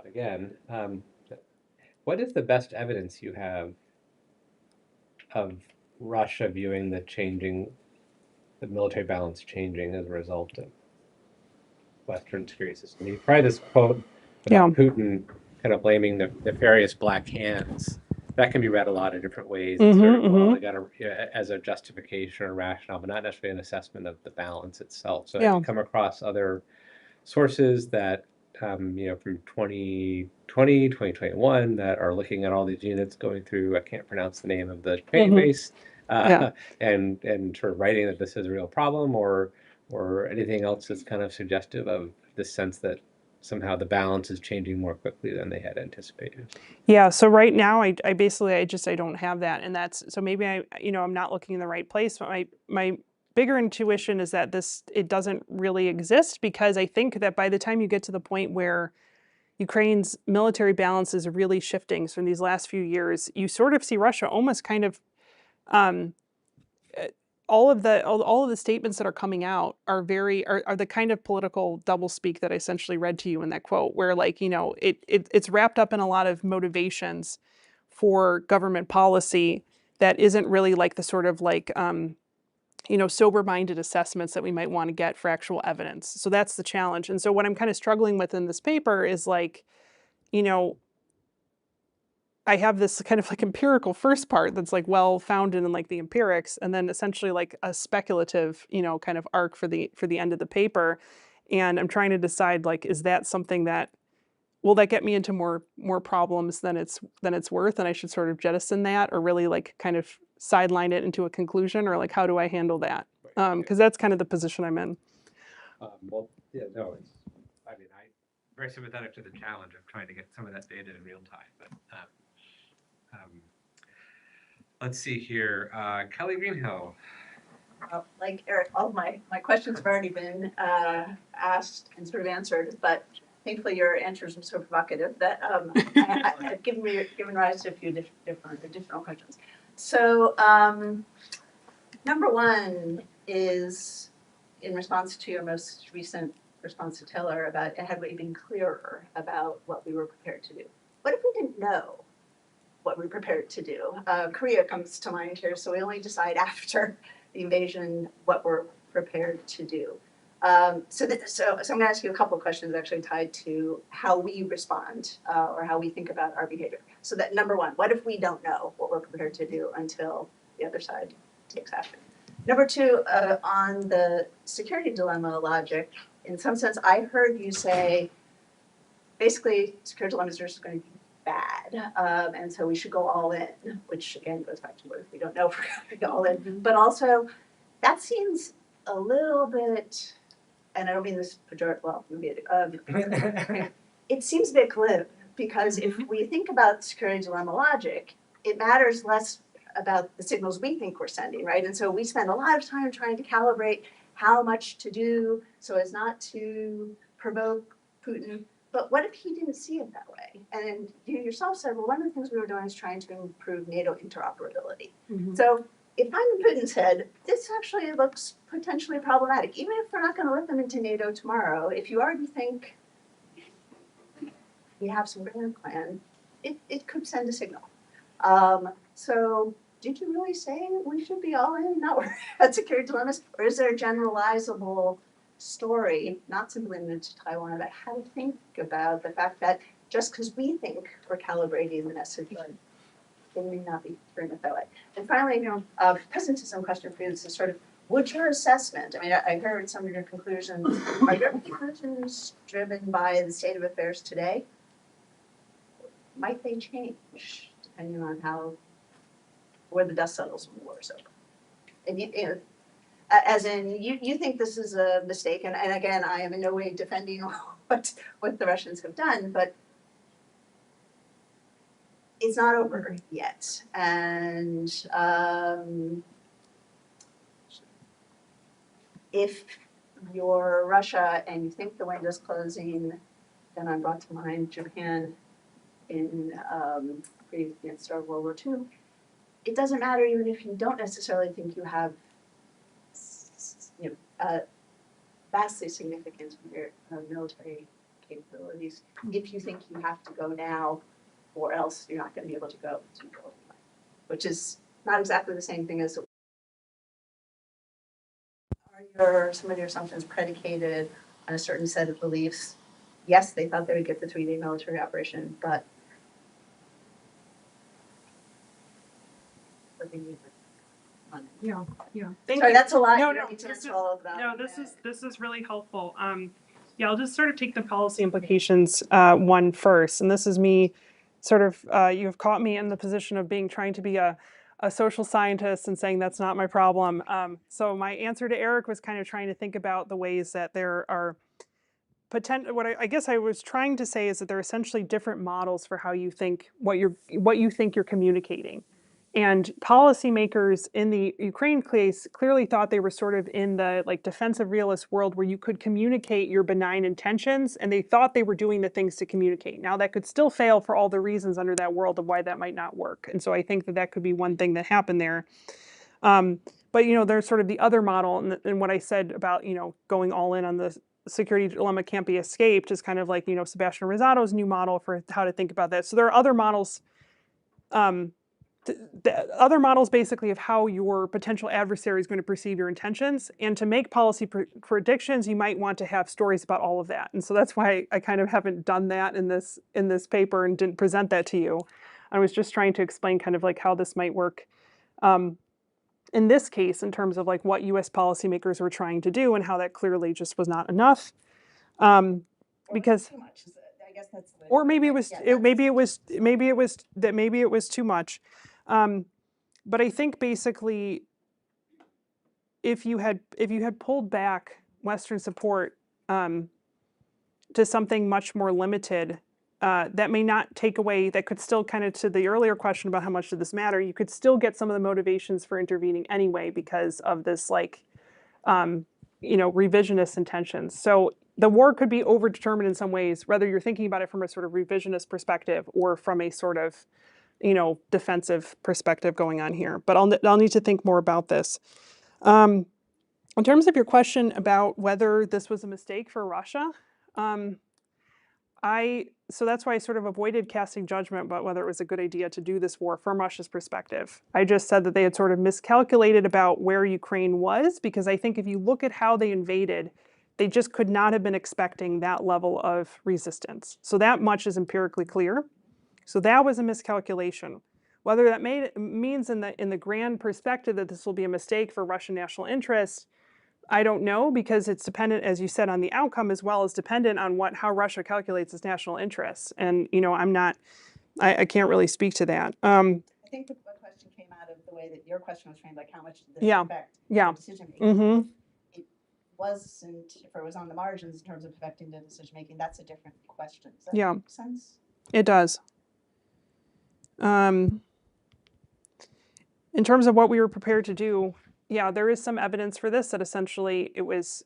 again, what is the best evidence you have of Russia viewing the military balance changing as a result of Western security system? You probably this quote about Putin kind of blaming the nefarious black hands. That can be read a lot of different ways. They got as a justification or rationale, but not necessarily an assessment of the balance itself. So if you come across other sources that from 2020, 2021 that are looking at all these units going through, I can't pronounce the name of the training base, and sort of writing that this is a real problem, or anything else that's kind of suggestive of this sense that somehow the balance is changing more quickly than they had anticipated. Yeah, so right now I don't have that, and so maybe I'm not looking in the right place, but my bigger intuition is that it doesn't really exist, because I think that by the time you get to the point where Ukraine's military balance is really shifting, so in these last few years, you sort of see Russia almost kind of all of the statements that are coming out are the kind of political doublespeak that I essentially read to you in that quote, where it's wrapped up in a lot of motivations for government policy that isn't really like the sort of sober-minded assessments that we might want to get for actual evidence. So that's the challenge. And so what I'm kind of struggling with in this paper is I have this kind of empirical first part that's well founded in the empirics, and then essentially a speculative, kind of arc for the end of the paper. And I'm trying to decide is that something that will that get me into more problems than it's worth, and I should sort of jettison that, or really kind of sideline it into a conclusion, or how do I handle that? Because that's kind of the position I'm in. Well, yeah, no, I'm very sympathetic to the challenge of trying to get some of that data in real time, but let's see here. Kelly Greenhill. Well, like Eric, all of my questions have already been asked and sort of answered, but thankfully your answers were so provocative that I've given rise to a few additional questions. So number one is in response to your most recent response to Taylor about had we been clearer about what we were prepared to do. What if we didn't know what we were prepared to do? Korea comes to mind here, so we only decide after the invasion what we're prepared to do. So I'm going to ask you a couple of questions actually tied to how we respond or how we think about our behavior. So that number one, what if we don't know what we're prepared to do until the other side takes action? Number two, on the security dilemma logic, in some sense, I heard you say, basically, security dilemma is just going to be bad, and so we should go all in, which again goes back to what if we don't know if we're going to go all in. But also, that seems a little bit, and I don't mean this pejorative, well, maybe it seems a bit glib, because if we think about security dilemma logic, it matters less about the signals we think we're sending, right? And so we spend a lot of time trying to calibrate how much to do so as not to provoke Putin. But what if he didn't see it that way? And you yourself said, well, one of the things we were doing is trying to improve NATO interoperability. So if I'm in Putin's head, this actually looks potentially problematic. Even if we're not going to let them into NATO tomorrow, if you already think we have some grand plan, it could send a signal. So did you really say we should be all in, not worry about security dilemmas? Or is there a generalizable story, not simply limited to Taiwan, about how to think about the fact that just because we think we're calibrating the message, it may not be very much that way. And finally, pessimism question for you. This is sort of, would your assessment, I mean, I heard some of your conclusions, are your conclusions driven by the state of affairs today? Might they change depending on where the dust settles when the war is over? And you as in, you think this is a mistake, and again, I am in no way defending what the Russians have done, but it's not over yet. And if you're Russia and you think the window's closing, then I'm brought to mind Japan in the start of World War II. It doesn't matter even if you don't necessarily think you have vastly significant military capabilities. If you think you have to go now, or else you're not going to be able to go to World War, which is not exactly the same thing as. Are some of your assumptions predicated on a certain set of beliefs? Yes, they thought they would get the 3-day military operation, but they need Yeah. Sorry, that's a lot. No, You no, don't need to this answer is- all of them. No, this is really helpful. Yeah, I'll just sort of take the policy implications one first, and this is me sort of, you've caught me in the position of trying to be a social scientist and saying that's not my problem. So my answer to Eric was kind of trying to think about the ways that there are what I guess I was trying to say is that there are essentially different models for how you think what you think you're communicating. And policymakers in the Ukraine case clearly thought they were sort of in the defensive realist world where you could communicate your benign intentions, and they thought they were doing the things to communicate. Now that could still fail for all the reasons under that world of why that might not work. And so I think that could be one thing that happened there. But there's sort of the other model, and what I said about going all in on the security dilemma can't be escaped is kind of like Sebastian Rosado's new model for how to think about that. So there are other models. The other models basically of how your potential adversary is going to perceive your intentions, and to make policy predictions, you might want to have stories about all of that. And so that's why I kind of haven't done that in this paper and didn't present that to you. I was just trying to explain kind of how this might work in this case in terms of what U.S. policymakers were trying to do and how that clearly just was not enough. Because too much. I guess that's the, or maybe it was yeah, maybe it was too much. But I think basically, if you had pulled back Western support to something much more limited, that may not take away. That could still kind of, to the earlier question about how much did this matter, you could still get some of the motivations for intervening anyway because of this revisionist intentions. So the war could be overdetermined in some ways, whether you're thinking about it from a sort of revisionist perspective or from a sort of defensive perspective going on here. But I'll need to think more about this. In terms of your question about whether this was a mistake for Russia, so that's why I sort of avoided casting judgment about whether it was a good idea to do this war from Russia's perspective. I just said that they had sort of miscalculated about where Ukraine was, because I think if you look at how they invaded, they just could not have been expecting that level of resistance. So that much is empirically clear. So that was a miscalculation. Whether that means in the grand perspective that this will be a mistake for Russian national interest, I don't know, because it's dependent, as you said, on the outcome as well as dependent on how Russia calculates its national interests. And I can't really speak to that. I think the question came out of the way that your question was framed, like how much did this Yeah. affect Yeah. the decision making? Mm-hmm. It wasn't, if it was on the margins in terms of affecting the decision making, that's a different question. Does that Yeah. make sense? It does. In terms of what we were prepared to do, yeah, there is some evidence for this, that essentially it was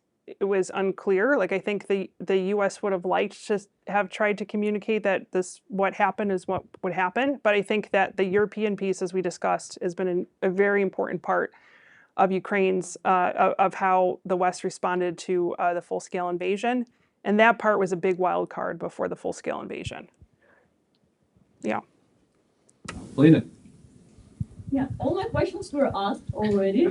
unclear. Like, I think the U.S. would have liked to have tried to communicate that what happened is what would happen. But I think that the European piece, as we discussed, has been a very important part of Ukraine's of how the West responded to the full-scale invasion, and that part was a big wild card before the full-scale invasion. Yeah. Lena. Yeah, all my questions were asked already.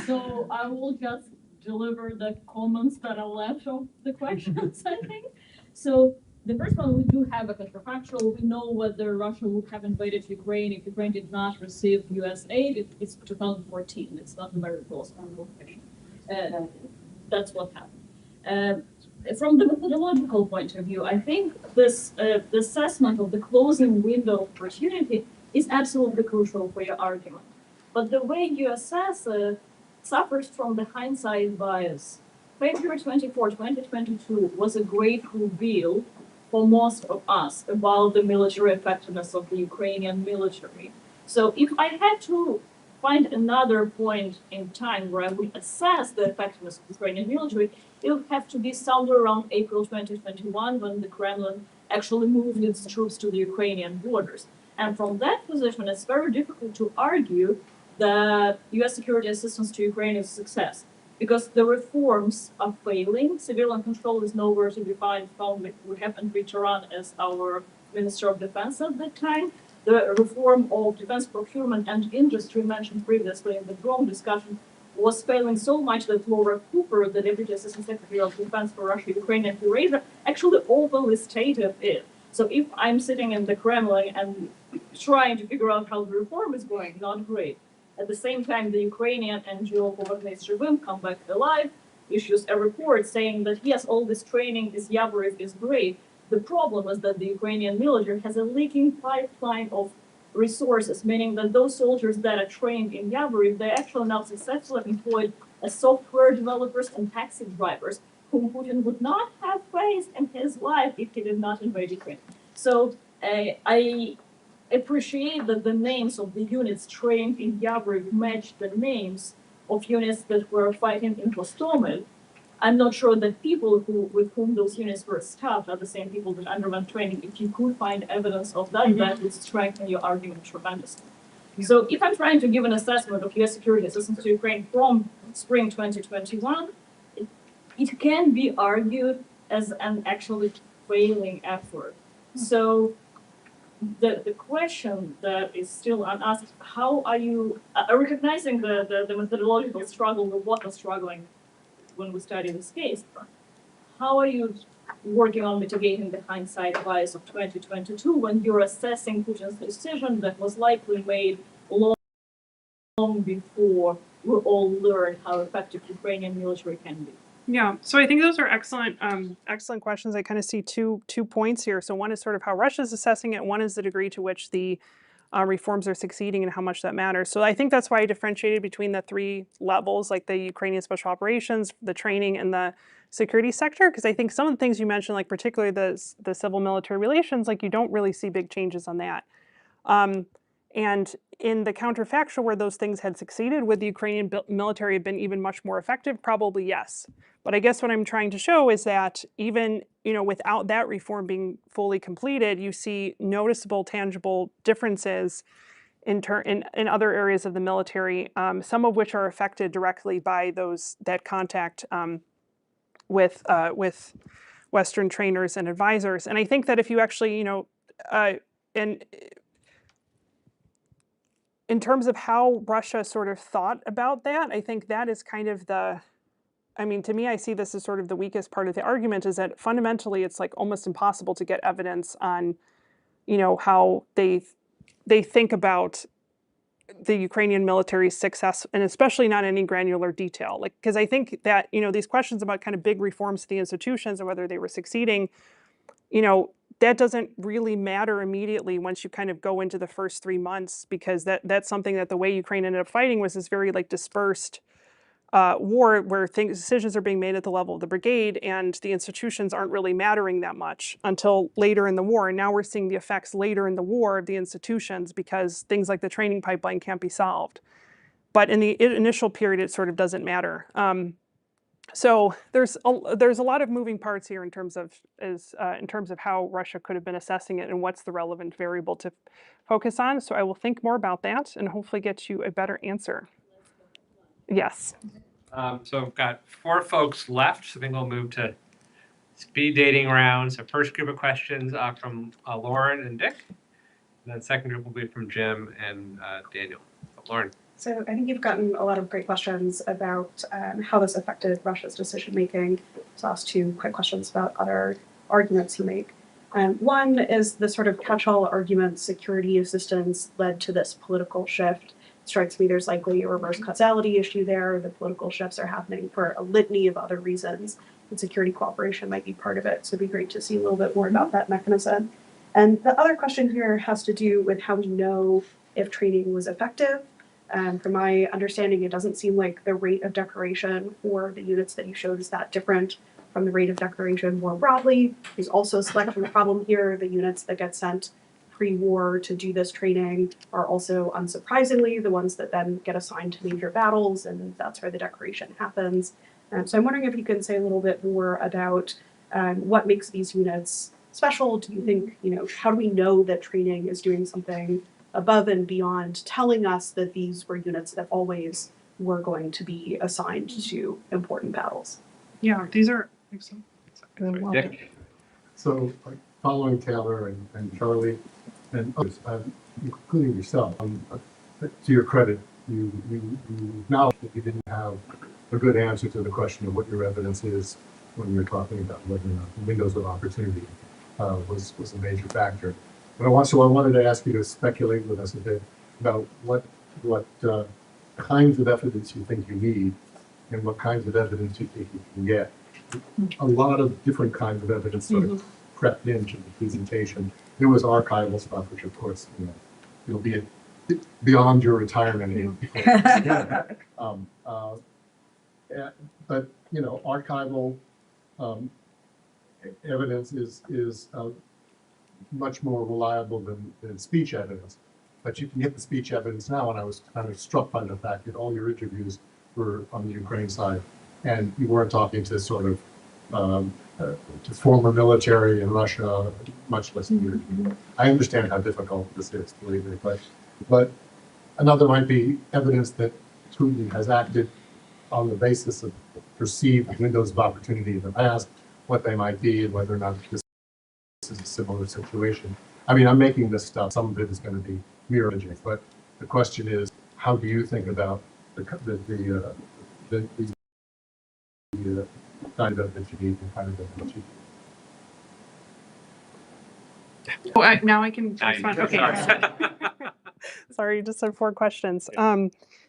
So I will just deliver the comments that are left of the questions, I think. So the first one, we do have a counterfactual. We know whether Russia would have invaded Ukraine if Ukraine did not receive US aid. It's 2014. It's not a very close question. That's what happened. From the methodological point of view, I think this the assessment of the closing window of opportunity is absolutely crucial for your argument. But the way you assess it suffers from the hindsight bias. February 24, 2022 was a great reveal for most of us about the military effectiveness of the Ukrainian military. So if I had to find another point in time where I would assess the effectiveness of the Ukrainian military, it would have to be somewhere around April 2021, when the Kremlin actually moved its troops to the Ukrainian borders. And from that position, it's very difficult to argue that US security assistance to Ukraine is a success, because the reforms are failing. Civilian control is nowhere to be found. We have Invade as our Minister of Defense at that time. The reform of defense procurement and industry mentioned previously in the drone discussion was failing so much that Laura Cooper, the Deputy Assistant Secretary of Defense for Russia, Ukraine, and Eurasia, actually openly stated it. So if I'm sitting in the Kremlin and trying to figure out how the reform is going, not great. At the same time, the Ukrainian NGO Poverty Tribune Come Back Alive issues a report saying that yes, all this training, this Yavoriv is great. The problem is that the Ukrainian military has a leaking pipeline of resources, meaning that those soldiers that are trained in Yavoriv, they actually now successfully employed as software developers and taxi drivers, whom Putin would not have faced in his life if he did not invade Ukraine. So I appreciate that the names of the units trained in Yavoriv match the names of units that were fighting in Hostomel. I'm not sure that people with whom those units were staffed are the same people that underwent training. If you could find evidence of that, that would strengthen your argument tremendously. So if I'm trying to give an assessment of US security assistance to Ukraine from spring 2021, it can be argued as an actually failing effort. So the question that is still unasked, how are you recognizing the methodological struggle with what was struggling when we study this case, how are you working on mitigating the hindsight bias of 2022 when you're assessing Putin's decision that was likely made long before we all learned how effective Ukrainian military can be? Yeah, so I think those are excellent questions. I kind of see two points here. So one is sort of how Russia's assessing it. One is the degree to which the reforms are succeeding and how much that matters. So I think that's why I differentiated between the three levels, like the Ukrainian special operations, the training, and the security sector, because I think some of the things you mentioned, like particularly the civil-military relations, like you don't really see big changes on that. And in the counterfactual where those things had succeeded, would the Ukrainian military have been even much more effective? Probably yes. But I guess what I'm trying to show is that even without that reform being fully completed, you see noticeable, tangible differences in other areas of the military, some of which are affected directly by that contact with Western trainers and advisors. And I think that if you actually, in terms of how Russia sort of thought about that, I think that is kind of to me, I see this as sort of the weakest part of the argument, is that fundamentally it's like almost impossible to get evidence on how they think about the Ukrainian military's success, and especially not any granular detail. Like, because I think that, these questions about kind of big reforms to the institutions and whether they were succeeding, that doesn't really matter immediately once you kind of go into the first 3 months, because that's something that the way Ukraine ended up fighting was this very like dispersed war where decisions are being made at the level of the brigade, and the institutions aren't really mattering that much until later in the war. And now we're seeing the effects later in the war of the institutions because things like the training pipeline can't be solved. But in the initial period, it sort of doesn't matter. So there's a lot of moving parts here in terms of how Russia could have been assessing it and what's the relevant variable to focus on. So I will think more about that and hopefully get you a better answer. Yes. So I've got 4 folks left, so I think we'll move to speed dating round. So first group of questions from Lauren and Dick. And then second group will be from Jim and Daniel. So Lauren. So I think you've gotten a lot of great questions about how this affected Russia's decision-making. So I'll ask 2 quick questions about other arguments you make. One is the sort of catch-all argument, security assistance led to this political shift. It strikes me there's likely a reverse causality issue there. The political shifts are happening for a litany of other reasons, and security cooperation might be part of it. So it'd be great to see a little bit more about that mechanism. And the other question here has to do with how we know if training was effective. From my understanding, it doesn't seem like the rate of decoration for the units that you showed is that different from the rate of decoration more broadly. There's also a selection problem here. The units that get sent pre-war to do this training are also, unsurprisingly, the ones that then get assigned to major battles, and that's where the decoration happens. So I'm wondering if you can say a little bit more about what makes these units special. Do you think, how do we know that training is doing something above and beyond telling us that these were units that always were going to be assigned to important battles? Yeah, these are. Dick. So, following Taylor and Charlie and others, including yourself, to your credit, you acknowledged that you didn't have a good answer to the question of what your evidence is when you were talking about whether or not the windows of opportunity was a major factor. But I wanted to ask you to speculate with us a bit about what kinds of evidence you think you need and what kinds of evidence you think you can get. A lot of different kinds of evidence sort of crept into the presentation. There was archival stuff, which of course, you'll be beyond your retirement age. But archival evidence is much more reliable than speech evidence. But you can get the speech evidence now, and I was kind of struck by the fact that all your interviews were on the Ukraine side, and you weren't talking to sort of to former military in Russia, much less senior people. I understand how difficult this is, believe me, but another might be evidence that Putin has acted on the basis of perceived windows of opportunity in the past, what they might be, and whether or not this is a similar situation. I mean, I'm making this stuff. Some of it is going to be mirror imaging, but the question is, how do you think about the kind of evidence you need, the kind of evidence you need? Oh, now I can respond. Okay. Sorry. Sorry, you just had 4 questions.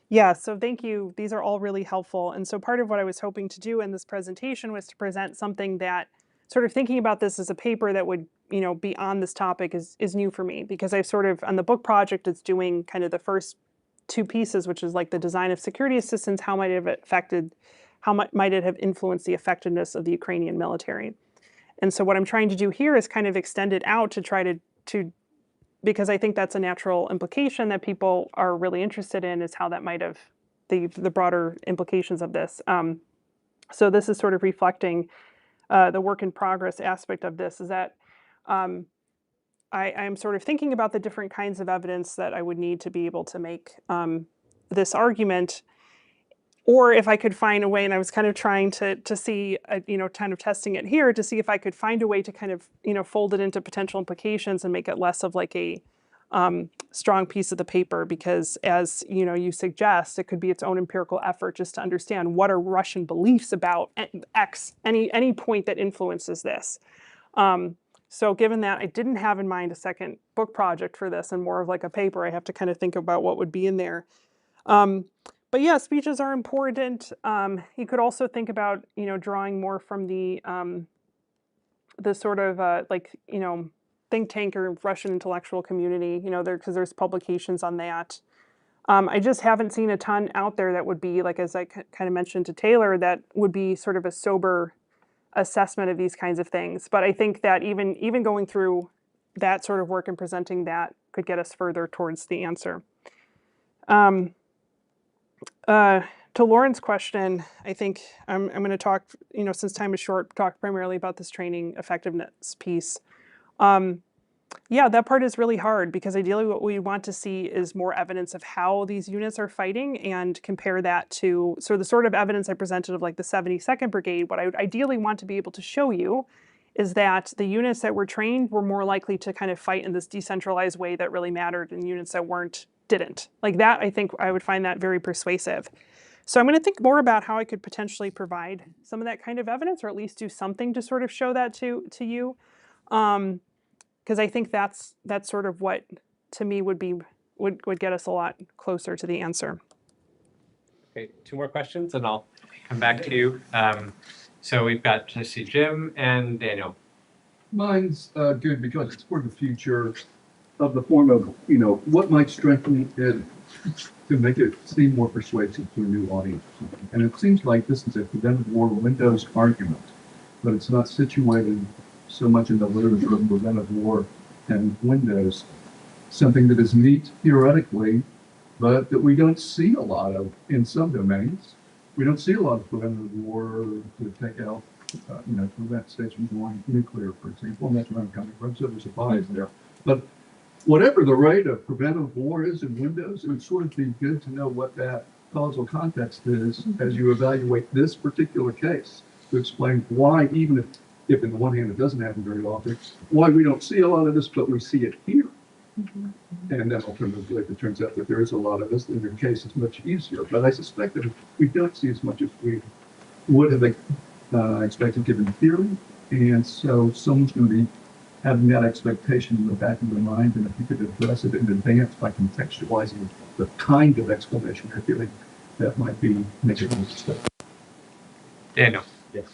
Yeah, so thank you. These are all really helpful. And so part of what I was hoping to do in this presentation was to present something that sort of thinking about this as a paper that would, be on this topic is new for me, because I've sort of, on the book project, it's doing kind of the first 2 pieces, which is like the design of security assistance, how might it have influenced the effectiveness of the Ukrainian military. And so what I'm trying to do here is kind of extend it out to try to because I think that's a natural implication that people are really interested in, is how that might have the broader implications of this. So this is sort of reflecting the work in progress aspect of this, is that I am sort of thinking about the different kinds of evidence that I would need to be able to make this argument, or if I could find a way, and I was kind of trying to see, kind of testing it here to see if I could find a way to kind of, fold it into potential implications and make it less of like a strong piece of the paper, because as you suggest, it could be its own empirical effort just to understand what are Russian beliefs about X, any point that influences this. So given that I didn't have in mind a second book project for this and more of like a paper, I have to kind of think about what would be in there. But yeah, speeches are important. You could also think about, drawing more from the sort of think tank or Russian intellectual community, because there's publications on that. I just haven't seen a ton out there that would be, like, as I kind of mentioned to Taylor, that would be sort of a sober assessment of these kinds of things. But I think that even going through that sort of work and presenting that could get us further towards the answer. To Lauren's question, I think I'm going to talk, since time is short, talk primarily about this training effectiveness piece. Yeah, that part is really hard because ideally what we want to see is more evidence of how these units are fighting and compare that to the sort of evidence I presented of like the 72nd Brigade. What I would ideally want to be able to show you is that the units that were trained were more likely to kind of fight in this decentralized way that really mattered, and units that didn't. Like that, I think I would find that very persuasive. So I'm going to think more about how I could potentially provide some of that kind of evidence, or at least do something to sort of show that to you. Because I think that's sort of what, to me, would get us a lot closer to the answer. Okay, 2 more questions, and I'll come back to you. So we've got, let's see, Jim and Daniel. Mine's good because it's for the future of the form of, what might strengthen it to make it seem more persuasive to a new audience. And it seems like this is a preventive war Windows argument, but it's not situated so much in the literature of preventive war and Windows, something that is neat theoretically, but that we don't see a lot of in some domains. We don't see a lot of preventive war to take out, to prevent states from going nuclear, for example, and that's where I'm coming from, so there's a bias there. But whatever the rate of preventive war is in Windows, it would sort of be good to know what that causal context is as you evaluate this particular case, to explain why, even if on the one hand it doesn't happen very often, why we don't see a lot of this, but we see it here. And then alternatively, if it turns out that there is a lot of this, then the case is much easier. But I suspect that we don't see as much as we would have expected given the theory. And so someone's going to be having that expectation in the back of their mind. And if you could address it in advance by contextualizing the kind of explanation you're giving, that might be make it more step. Daniel. Yes.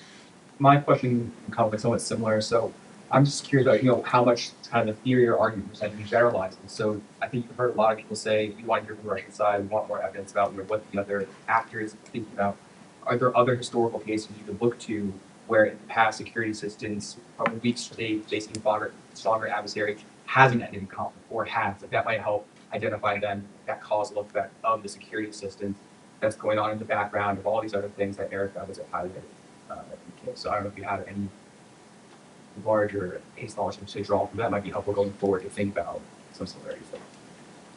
My question and comment is somewhat similar. So I'm just curious about, how much kind of the theory or argument percent you generalize. And so I think you've heard a lot of people say, we want to hear from the Russian side, we want more evidence about what the other actors are thinking about. Are there other historical cases you could look to where in the past security assistance, from a weak state facing a stronger adversary, hasn't ended in conflict or has? Like that might help identify then that causal effect of the security assistance that's going on in the background of all these other things that Erica was highlighted. So I don't know if you have any larger case knowledge to draw from that might be helpful going forward to think about some similarities there.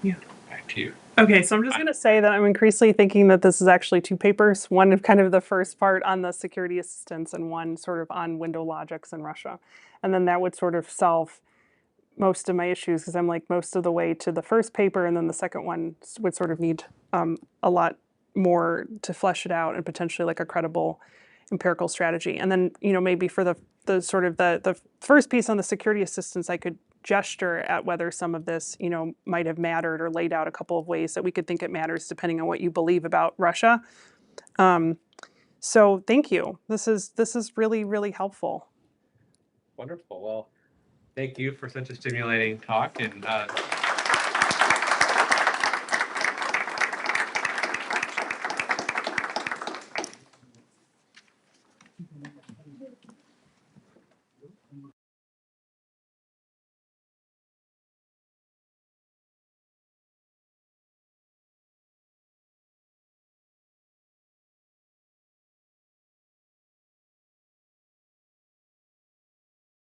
Yeah. Back to you. Okay, so I'm just going to say that I'm increasingly thinking that this is actually 2 papers, one of kind of the first part on the security assistance and one sort of on window logics in Russia. And then that would sort of solve most of my issues because I'm like most of the way to the first paper, and then the second one would sort of need a lot more to flesh it out and potentially like a credible empirical strategy. And then, maybe for the sort of the first piece on the security assistance, I could gesture at whether some of this, might have mattered, or laid out a couple of ways that we could think it matters depending on what you believe about Russia. So thank you. This is really, really helpful. Wonderful. Well, thank you for such a stimulating talk, and